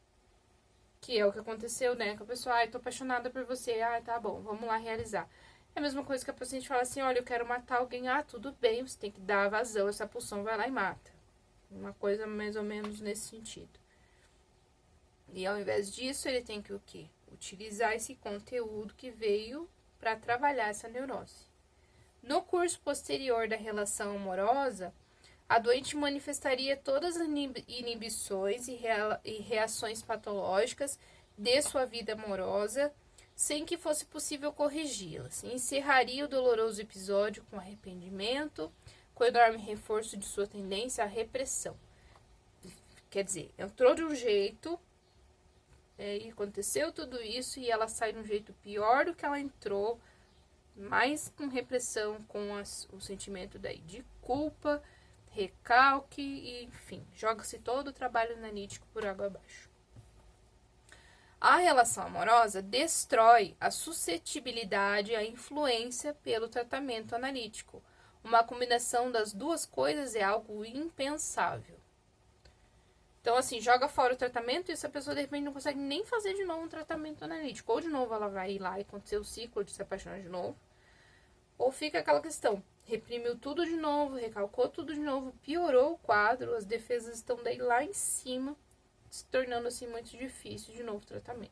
Que é o que aconteceu, né? Com a pessoa, tô apaixonada por você. Tá bom, vamos lá realizar. É a mesma coisa que a paciente fala assim, olha, eu quero matar alguém. Tudo bem, você tem que dar vazão, essa pulsão vai lá e mata. Uma coisa mais ou menos nesse sentido. E ao invés disso, ele tem que o quê? Utilizar esse conteúdo que veio para trabalhar essa neurose. No curso posterior da relação amorosa, a doente manifestaria todas as inibições e reações patológicas de sua vida amorosa, sem que fosse possível corrigi-las. Encerraria o doloroso episódio com arrependimento, com enorme reforço de sua tendência à repressão. Quer dizer, entrou de um jeito, e aconteceu tudo isso, e ela sai de um jeito pior do que ela entrou, mais com repressão, com o sentimento daí de culpa, recalque, e, enfim, joga-se todo o trabalho analítico por água abaixo. A relação amorosa destrói a suscetibilidade à influência pelo tratamento analítico. Uma combinação das duas coisas é algo impensável. Então, assim, joga fora o tratamento e essa pessoa, de repente, não consegue nem fazer de novo um tratamento analítico. Ou, de novo, ela vai ir lá e acontecer o ciclo de se apaixonar de novo. Ou fica aquela questão, reprimiu tudo de novo, recalcou tudo de novo, piorou o quadro, as defesas estão daí lá em cima, se tornando, assim, muito difícil de novo o tratamento.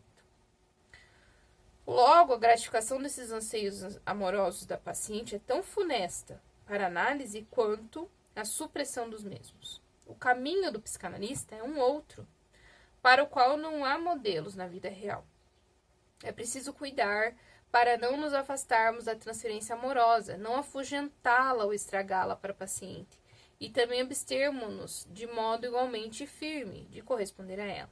Logo, a gratificação desses anseios amorosos da paciente é tão funesta para a análise quanto à supressão dos mesmos. O caminho do psicanalista é um outro, para o qual não há modelos na vida real. É preciso cuidar para não nos afastarmos da transferência amorosa, não afugentá-la ou estragá-la para o paciente, e também abstermos-nos de modo igualmente firme de corresponder a ela.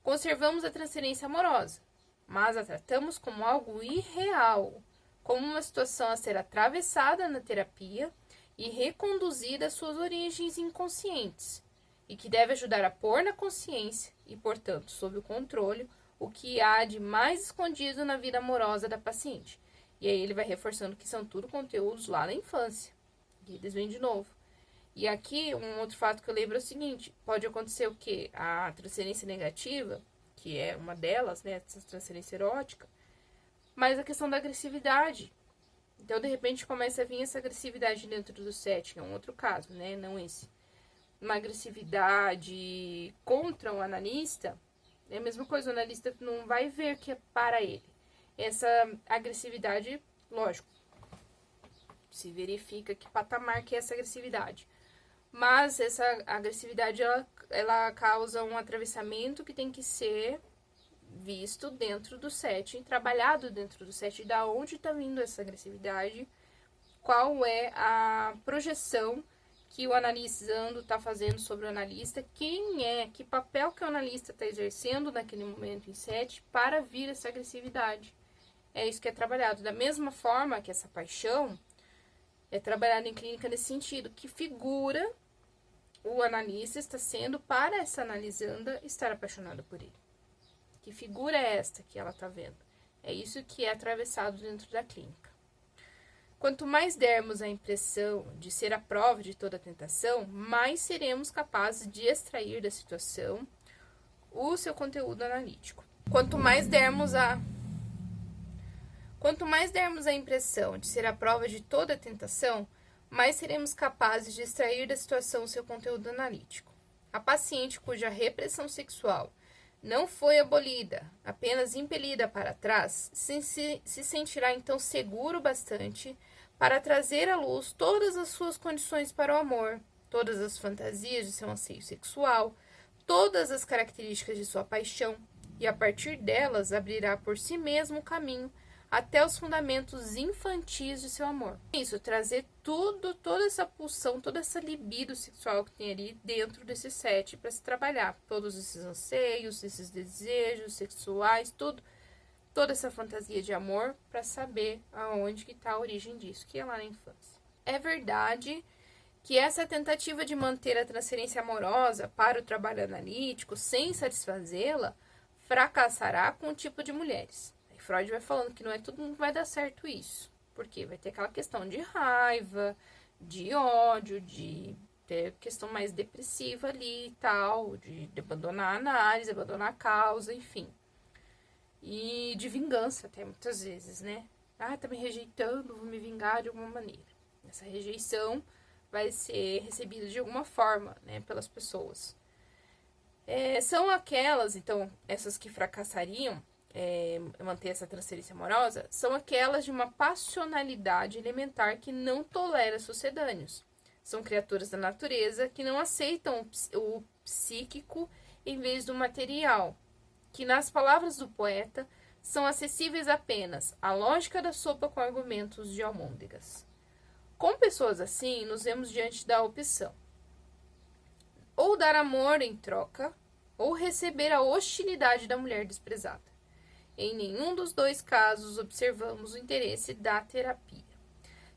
Conservamos a transferência amorosa, mas a tratamos como algo irreal, como uma situação a ser atravessada na terapia e reconduzida às suas origens inconscientes, e que deve ajudar a pôr na consciência e, portanto, sob o controle, o que há de mais escondido na vida amorosa da paciente. E aí ele vai reforçando que são tudo conteúdos lá na infância. E eles vêm de novo. E aqui, um outro fato que eu lembro é o seguinte, pode acontecer o quê? A transferência negativa, que é uma delas, né, essa transferência erótica, mas a questão da agressividade. Então, de repente, começa a vir essa agressividade dentro do set, que é um outro caso, né, não esse. Uma agressividade contra o analista, é a mesma coisa, o analista não vai ver que é para ele. Essa agressividade, lógico, se verifica que patamar que é essa agressividade. Mas essa agressividade, ela causa um atravessamento que tem que ser visto dentro do setting, trabalhado dentro do setting, da onde está vindo essa agressividade, qual é a projeção que o analisando está fazendo sobre o analista, que papel que o analista está exercendo naquele momento em set para vir essa agressividade. É isso que é trabalhado. Da mesma forma que essa paixão é trabalhada em clínica nesse sentido, que figura o analista está sendo para essa analisanda estar apaixonada por ele. Que figura é esta que ela está vendo? É isso que é atravessado dentro da clínica. Quanto mais dermos a impressão de ser a prova de toda tentação, mais seremos capazes de extrair da situação o seu conteúdo analítico. Quanto mais dermos a impressão de ser a prova de toda tentação, mais seremos capazes de extrair da situação o seu conteúdo analítico. A paciente cuja repressão sexual não foi abolida, apenas impelida para trás, se sentirá então seguro bastante para trazer à luz todas as suas condições para o amor, todas as fantasias de seu anseio sexual, todas as características de sua paixão, e a partir delas abrirá por si mesmo o caminho até os fundamentos infantis de seu amor. Isso, trazer toda essa pulsão, toda essa libido sexual que tem ali dentro desse set para se trabalhar. Todos esses anseios, esses desejos sexuais, toda essa fantasia de amor para saber aonde que está a origem disso, que é lá na infância. É verdade que essa tentativa de manter a transferência amorosa para o trabalho analítico sem satisfazê-la fracassará com o tipo de mulheres. Freud vai falando que não vai dar certo isso. Porque vai ter aquela questão de raiva, de ódio, de ter questão mais depressiva ali e tal, de abandonar a análise, abandonar a causa, enfim. E de vingança até muitas vezes, né? Ah, tá me rejeitando, vou me vingar de alguma maneira. Essa rejeição vai ser recebida de alguma forma, né, pelas pessoas. São aquelas, então, essas que fracassariam, manter essa transferência amorosa, são aquelas de uma passionalidade elementar que não tolera sucedâneos. São criaturas da natureza que não aceitam o psíquico em vez do material, que, nas palavras do poeta, são acessíveis apenas à lógica da sopa com argumentos de almôndegas. Com pessoas assim, nos vemos diante da opção: ou dar amor em troca, ou receber a hostilidade da mulher desprezada. Em nenhum dos dois casos observamos o interesse da terapia.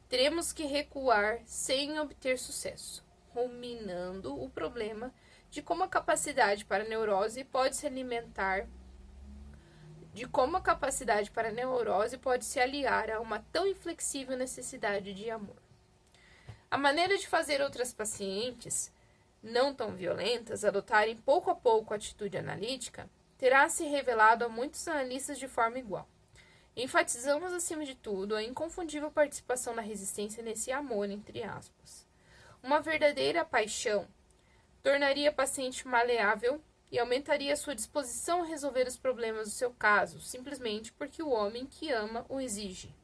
Teremos que recuar sem obter sucesso, ruminando o problema de como a capacidade para a neurose pode se aliar a uma tão inflexível necessidade de amor. A maneira de fazer outras pacientes, não tão violentas, adotarem pouco a pouco a atitude analítica, terá se revelado a muitos analistas de forma igual. Enfatizamos, acima de tudo, a inconfundível participação da resistência nesse amor, entre aspas. Uma verdadeira paixão tornaria a paciente maleável e aumentaria sua disposição a resolver os problemas do seu caso, simplesmente porque o homem que ama o exige.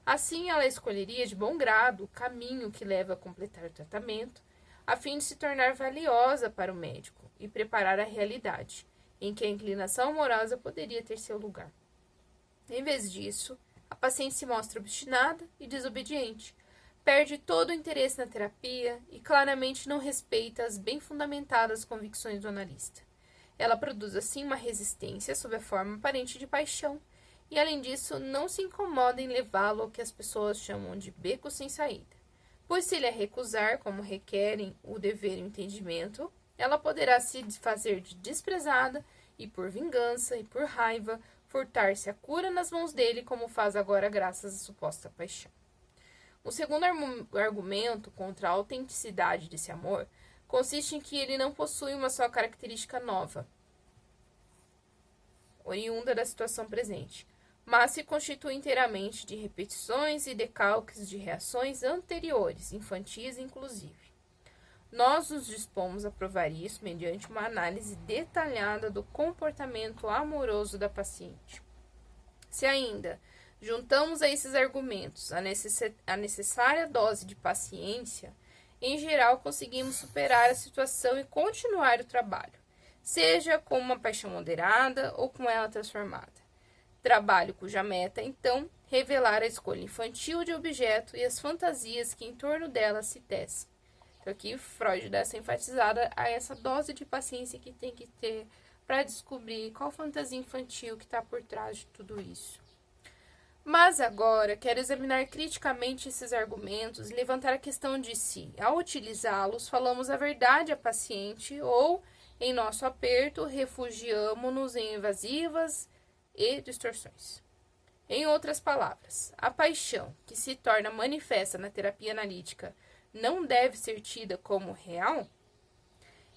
Assim, ela escolheria de bom grado o caminho que leva a completar o tratamento, a fim de se tornar valiosa para o médico e preparar a realidade, em que a inclinação amorosa poderia ter seu lugar. Em vez disso, a paciente se mostra obstinada e desobediente, perde todo o interesse na terapia e claramente não respeita as bem fundamentadas convicções do analista. Ela produz assim uma resistência sob a forma aparente de paixão e, além disso, não se incomoda em levá-lo ao que as pessoas chamam de beco sem saída, pois se ele a recusar, como requerem o dever e o entendimento, ela poderá se fazer de desprezada e, por vingança e por raiva, furtar-se a cura nas mãos dele, como faz agora graças à suposta paixão. O segundo argumento contra a autenticidade desse amor consiste em que ele não possui uma só característica nova, oriunda da situação presente, mas se constitui inteiramente de repetições e decalques de reações anteriores, infantis inclusive. Nós nos dispomos a provar isso mediante uma análise detalhada do comportamento amoroso da paciente. Se ainda juntamos a esses argumentos a necessária dose de paciência, em geral conseguimos superar a situação e continuar o trabalho, seja com uma paixão moderada ou com ela transformada. Trabalho cuja meta, então, revelar a escolha infantil de objeto e as fantasias que em torno dela se tecem. Então, aqui Freud dá essa enfatizada a essa dose de paciência que tem que ter para descobrir qual fantasia infantil que está por trás de tudo isso. Mas agora quero examinar criticamente esses argumentos e levantar a questão de se, ao utilizá-los, falamos a verdade à paciente ou, em nosso aperto, refugiamo-nos em evasivas e distorções. Em outras palavras, a paixão que se torna manifesta na terapia analítica não deve ser tida como real?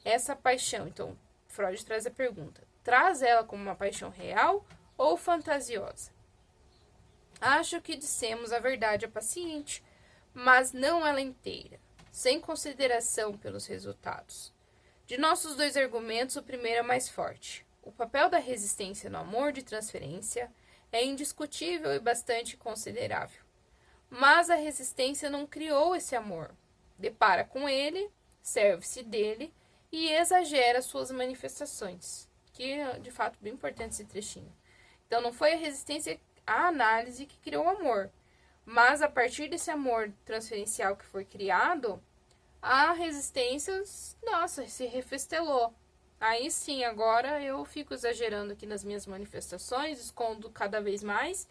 Essa paixão, então, Freud traz a pergunta, traz ela como uma paixão real ou fantasiosa? Acho que dissemos a verdade à paciente, mas não ela inteira, sem consideração pelos resultados. De nossos dois argumentos, o primeiro é mais forte. O papel da resistência no amor de transferência é indiscutível e bastante considerável. Mas a resistência não criou esse amor. Depara com ele, serve-se dele e exagera suas manifestações. Que é, de fato, bem importante esse trechinho. Então, não foi a resistência à análise que criou o amor. Mas, a partir desse amor transferencial que foi criado, a resistência, nossa, se refestelou. Aí sim, agora eu fico exagerando aqui nas minhas manifestações, escondo cada vez mais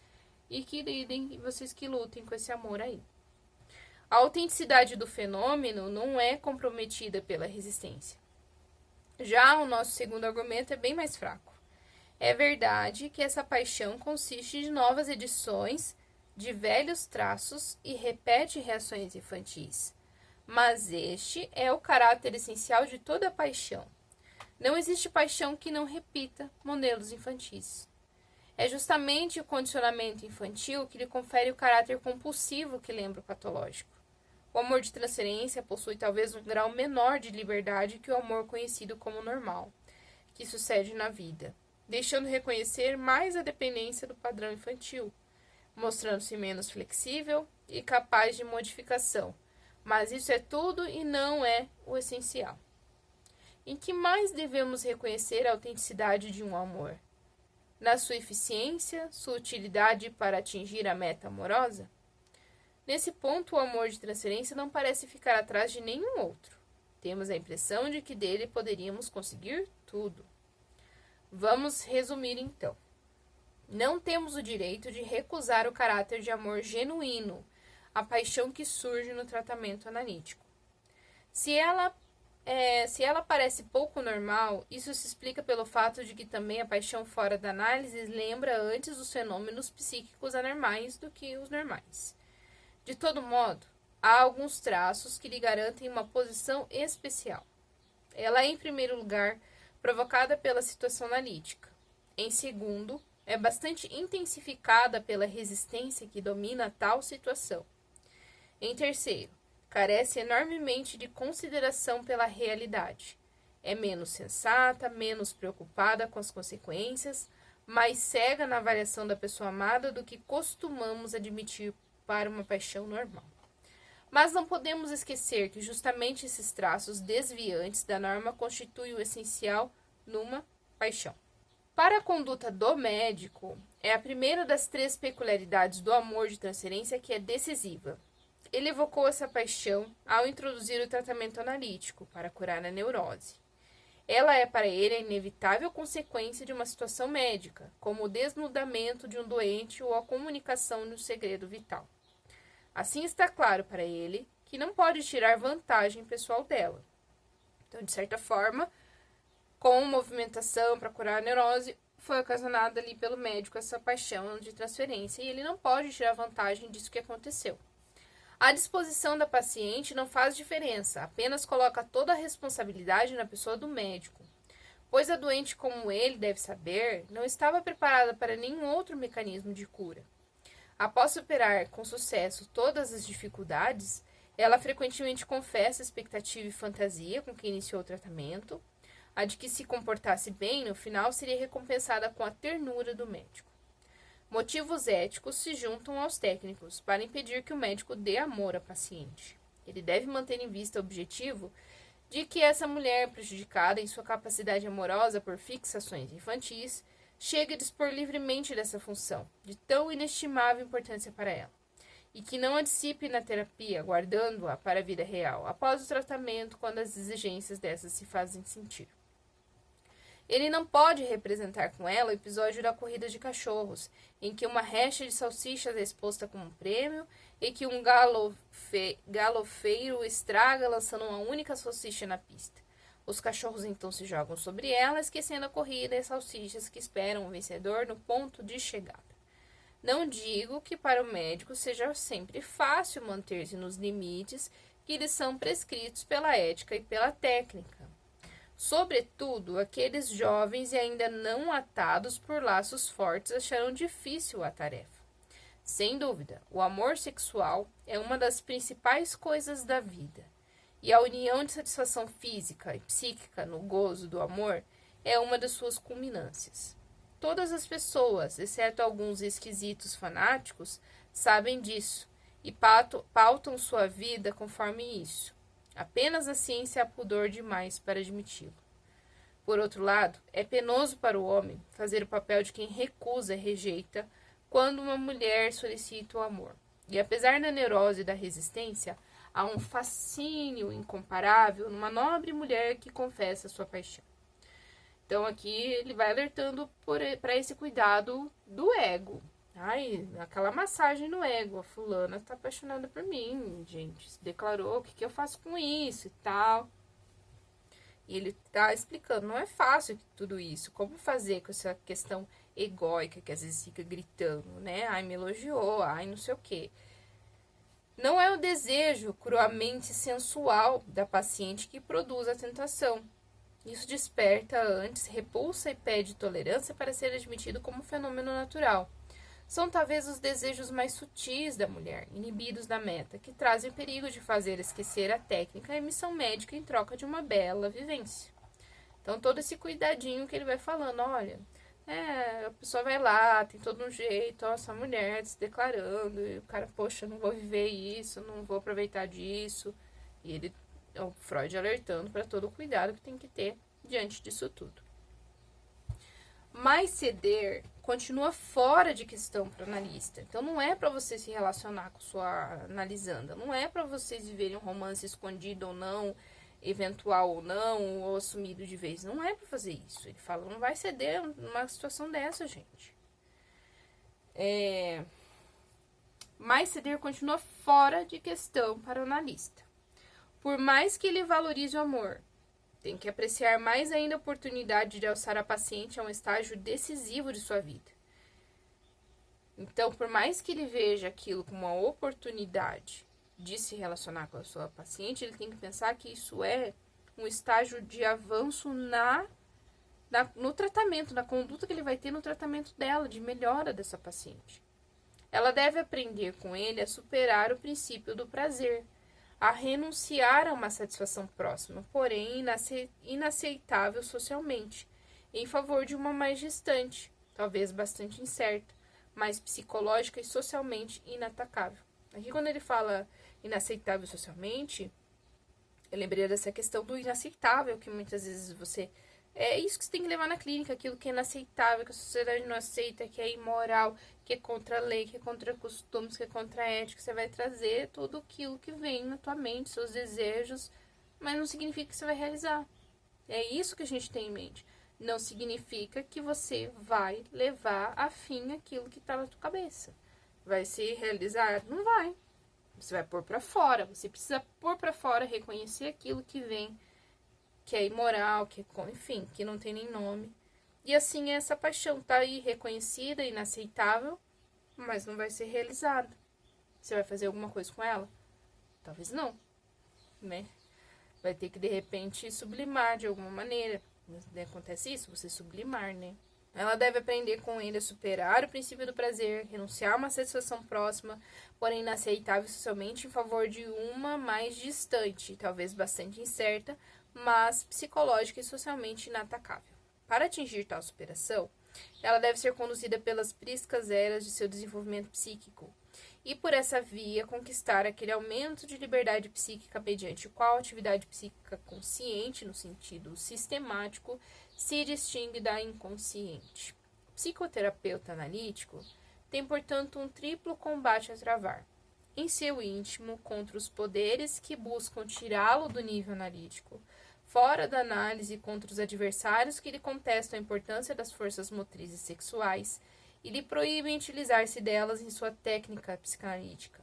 e que lidem, vocês que lutem com esse amor aí. A autenticidade do fenômeno não é comprometida pela resistência. Já o nosso segundo argumento é bem mais fraco. É verdade que essa paixão consiste de novas edições de velhos traços e repete reações infantis. Mas este é o caráter essencial de toda paixão. Não existe paixão que não repita modelos infantis. É justamente o condicionamento infantil que lhe confere o caráter compulsivo que lembra o patológico. O amor de transferência possui talvez um grau menor de liberdade que o amor conhecido como normal, que sucede na vida, deixando reconhecer mais a dependência do padrão infantil, mostrando-se menos flexível e capaz de modificação. Mas isso é tudo e não é o essencial. Em que mais devemos reconhecer a autenticidade de um amor? Na sua eficiência, sua utilidade para atingir a meta amorosa? Nesse ponto, o amor de transferência não parece ficar atrás de nenhum outro. Temos a impressão de que dele poderíamos conseguir tudo. Vamos resumir então. Não temos o direito de recusar o caráter de amor genuíno, a paixão que surge no tratamento analítico. Se ela parece pouco normal, isso se explica pelo fato de que também a paixão fora da análise lembra antes os fenômenos psíquicos anormais do que os normais. De todo modo, há alguns traços que lhe garantem uma posição especial. Ela é, em primeiro lugar, provocada pela situação analítica. Em segundo, é bastante intensificada pela resistência que domina tal situação. Em terceiro, carece enormemente de consideração pela realidade. É menos sensata, menos preocupada com as consequências, mais cega na avaliação da pessoa amada do que costumamos admitir para uma paixão normal. Mas não podemos esquecer que justamente esses traços desviantes da norma constituem o essencial numa paixão. Para a conduta do médico, é a primeira das 3 peculiaridades do amor de transferência que é decisiva. Ele evocou essa paixão ao introduzir o tratamento analítico para curar a neurose. Ela é para ele a inevitável consequência de uma situação médica, como o desnudamento de um doente ou a comunicação de um segredo vital. Assim está claro para ele que não pode tirar vantagem pessoal dela. Então, de certa forma, com movimentação para curar a neurose, foi ocasionada ali pelo médico essa paixão de transferência e ele não pode tirar vantagem disso que aconteceu. A disposição da paciente não faz diferença, apenas coloca toda a responsabilidade na pessoa do médico, pois a doente, como ele deve saber, não estava preparada para nenhum outro mecanismo de cura. Após superar com sucesso todas as dificuldades, ela frequentemente confessa expectativa e fantasia com quem iniciou o tratamento. A de que se comportasse bem, no final, seria recompensada com a ternura do médico. Motivos éticos se juntam aos técnicos para impedir que o médico dê amor à paciente. Ele deve manter em vista o objetivo de que essa mulher, prejudicada em sua capacidade amorosa por fixações infantis, chegue a dispor livremente dessa função, de tão inestimável importância para ela, e que não a dissipe na terapia, guardando-a para a vida real, após o tratamento, quando as exigências dessas se fazem sentir. Ele não pode representar com ela o episódio da corrida de cachorros, em que uma recha de salsichas é exposta como um prêmio e que um galofeiro estraga lançando uma única salsicha na pista. Os cachorros então se jogam sobre ela, esquecendo a corrida e as salsichas que esperam o vencedor no ponto de chegada. Não digo que para o médico seja sempre fácil manter-se nos limites que lhes são prescritos pela ética e pela técnica. Sobretudo, aqueles jovens e ainda não atados por laços fortes acharão difícil a tarefa. Sem dúvida, o amor sexual é uma das principais coisas da vida, e a união de satisfação física e psíquica no gozo do amor é uma das suas culminâncias. Todas as pessoas, exceto alguns esquisitos fanáticos, sabem disso e pautam sua vida conforme isso. Apenas a ciência há pudor demais para admiti-lo. Por outro lado, é penoso para o homem fazer o papel de quem recusa e rejeita quando uma mulher solicita o amor. E apesar da neurose e da resistência, há um fascínio incomparável numa nobre mulher que confessa sua paixão. Então aqui ele vai alertando para esse cuidado do ego. Ai, aquela massagem no ego, a fulana tá apaixonada por mim, gente, se declarou, o que eu faço com isso e tal. E ele tá explicando, não é fácil tudo isso, como fazer com essa questão egóica que às vezes fica gritando, né? Ai, me elogiou, ai, não sei o quê. Não é o desejo cruamente sensual da paciente que produz a tentação. Isso desperta antes repulsa e pede tolerância para ser admitido como um fenômeno natural. São talvez os desejos mais sutis da mulher, inibidos da meta, que trazem o perigo de fazer esquecer a técnica e a missão médica em troca de uma bela vivência. Então, todo esse cuidadinho que ele vai falando, olha, a pessoa vai lá, tem todo um jeito, ó, essa mulher se declarando, e o cara, poxa, não vou viver isso, não vou aproveitar disso. E ele, o Freud alertando para todo o cuidado que tem que ter diante disso tudo. Mas ceder continua fora de questão para o analista. Então, não é para você se relacionar com sua analisanda. Não é para vocês viverem um romance escondido ou não, eventual ou não, ou assumido de vez. Não é para fazer isso. Ele fala, não vai ceder numa situação dessa, gente. Mas ceder continua fora de questão para o analista. Por mais que ele valorize o amor, tem que apreciar mais ainda a oportunidade de alçar a paciente a um estágio decisivo de sua vida. Então, por mais que ele veja aquilo como uma oportunidade de se relacionar com a sua paciente, ele tem que pensar que isso é um estágio de avanço no tratamento, na conduta que ele vai ter no tratamento dela, de melhora dessa paciente. Ela deve aprender com ele a superar o princípio do prazer, a renunciar a uma satisfação próxima, porém inaceitável socialmente, em favor de uma mais distante, talvez bastante incerta, mas psicológica e socialmente inatacável. Aqui quando ele fala inaceitável socialmente, eu lembrei dessa questão do inaceitável, que muitas vezes você... É isso que você tem que levar na clínica, aquilo que é inaceitável, que a sociedade não aceita, que é imoral, que é contra a lei, que é contra costumes, que é contra a ética. Você vai trazer tudo aquilo que vem na tua mente, seus desejos, mas não significa que você vai realizar. É isso que a gente tem em mente. Não significa que você vai levar a fim aquilo que está na tua cabeça. Vai se realizar? Não vai. Você vai pôr para fora. Você precisa pôr para fora, reconhecer aquilo que vem, que é imoral, que é, enfim, que não tem nem nome. E assim essa paixão tá aí reconhecida, inaceitável, mas não vai ser realizada. Você vai fazer alguma coisa com ela? Talvez não, né? Vai ter que, de repente, sublimar de alguma maneira. Acontece isso, você sublimar, né? Ela deve aprender com ele a superar o princípio do prazer, renunciar a uma satisfação próxima, porém inaceitável socialmente, em favor de uma mais distante, talvez bastante incerta, mas psicológica e socialmente inatacável. Para atingir tal superação, ela deve ser conduzida pelas priscas eras de seu desenvolvimento psíquico, e por essa via conquistar aquele aumento de liberdade psíquica mediante o qual a atividade psíquica consciente, no sentido sistemático, se distingue da inconsciente. O psicoterapeuta analítico tem, portanto, um triplo combate a travar. Em seu íntimo, contra os poderes que buscam tirá-lo do nível analítico, fora da análise contra os adversários que lhe contestam a importância das forças motrizes sexuais e lhe proíbem utilizar-se delas em sua técnica psicanalítica.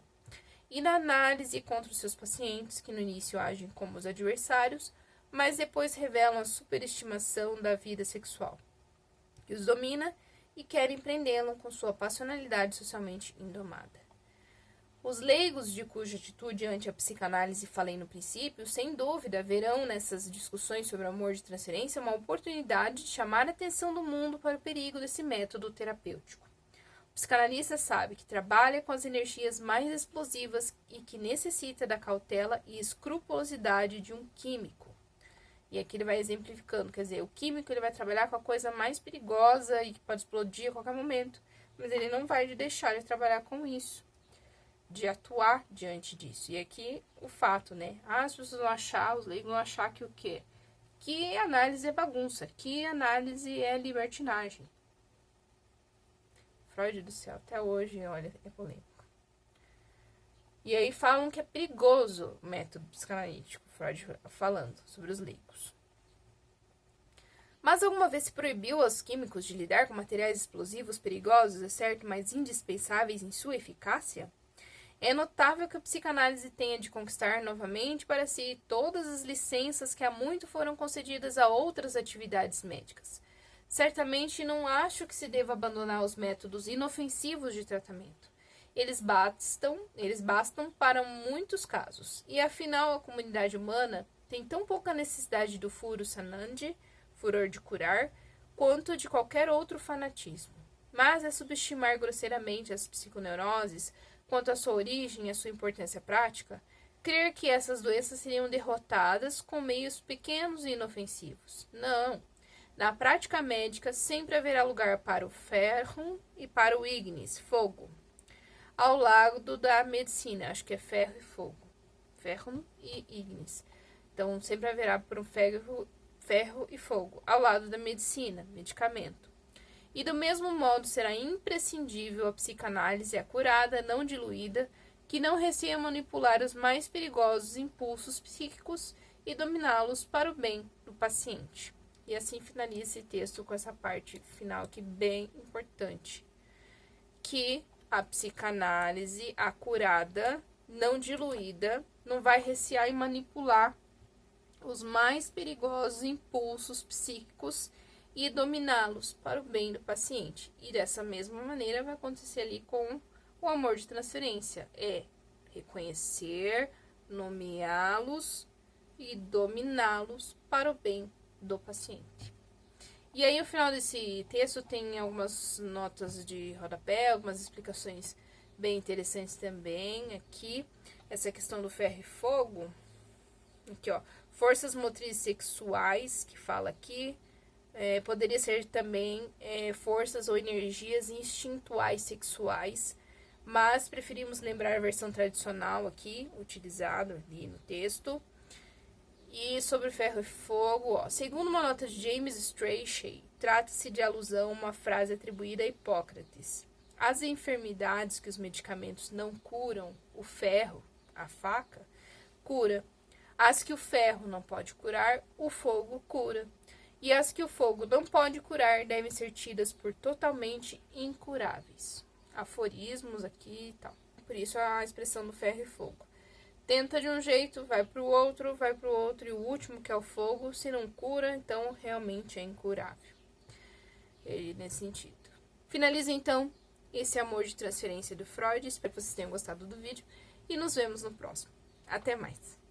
E na análise contra os seus pacientes, que no início agem como os adversários, mas depois revelam a superestimação da vida sexual, que os domina e querem prendê-lo com sua passionalidade socialmente indomada. Os leigos de cuja atitude ante a psicanálise falei no princípio, sem dúvida, verão nessas discussões sobre o amor de transferência uma oportunidade de chamar a atenção do mundo para o perigo desse método terapêutico. O psicanalista sabe que trabalha com as energias mais explosivas e que necessita da cautela e escrupulosidade de um químico. E aqui ele vai exemplificando, quer dizer, o químico ele vai trabalhar com a coisa mais perigosa e que pode explodir a qualquer momento, mas ele não vai deixar de trabalhar com isso, de atuar diante disso. E aqui o fato, né? As pessoas vão achar, os leigos vão achar que o quê? Que análise é bagunça, que análise é libertinagem. Freud do céu, até hoje, olha, é polêmico. E aí falam que é perigoso o método psicanalítico, Freud falando sobre os leigos. Mas alguma vez se proibiu aos químicos de lidar com materiais explosivos perigosos, é certo, mas indispensáveis em sua eficácia? É notável que a psicanálise tenha de conquistar novamente para si todas as licenças que há muito foram concedidas a outras atividades médicas. Certamente não acho que se deva abandonar os métodos inofensivos de tratamento. Eles bastam para muitos casos, e afinal a comunidade humana tem tão pouca necessidade do furo sanandi, furor de curar, quanto de qualquer outro fanatismo. Mas é subestimar grosseiramente as psiconeuroses quanto à sua origem e à sua importância prática, crer que essas doenças seriam derrotadas com meios pequenos e inofensivos. Não. Na prática médica sempre haverá lugar para o ferrum e para o ignis, fogo. Ao lado da medicina, acho que é ferro e fogo. Ferrum e ignis. Então sempre haverá por um ferro e fogo. Ao lado da medicina, medicamento. E do mesmo modo será imprescindível a psicanálise acurada, não diluída, que não receia manipular os mais perigosos impulsos psíquicos e dominá-los para o bem do paciente. E assim finaliza esse texto com essa parte final que é bem importante. Que a psicanálise acurada, não diluída, não vai recear e manipular os mais perigosos impulsos psíquicos e dominá-los para o bem do paciente. E dessa mesma maneira vai acontecer ali com o amor de transferência. É reconhecer, nomeá-los e dominá-los para o bem do paciente. E aí, no final desse texto, tem algumas notas de rodapé, algumas explicações bem interessantes também aqui. Essa questão do ferro e fogo. Aqui, ó. Forças motrizes sexuais, que fala aqui. Poderia ser também forças ou energias instintuais sexuais. mas preferimos lembrar a versão tradicional aqui, utilizada ali no texto. E sobre ferro e fogo, segundo uma nota de James Strachey, trata-se de alusão a uma frase atribuída a Hipócrates. As enfermidades que os medicamentos não curam, o ferro, a faca, cura. As que o ferro não pode curar, o fogo cura. E as que o fogo não pode curar devem ser tidas por totalmente incuráveis. Aforismos aqui e tal. Por isso a expressão do ferro e fogo. Tenta de um jeito, vai para o outro, e o último, que é o fogo, se não cura, então realmente é incurável. Ele nesse sentido. Finaliza então esse amor de transferência do Freud. Espero que vocês tenham gostado do vídeo e nos vemos no próximo. Até mais!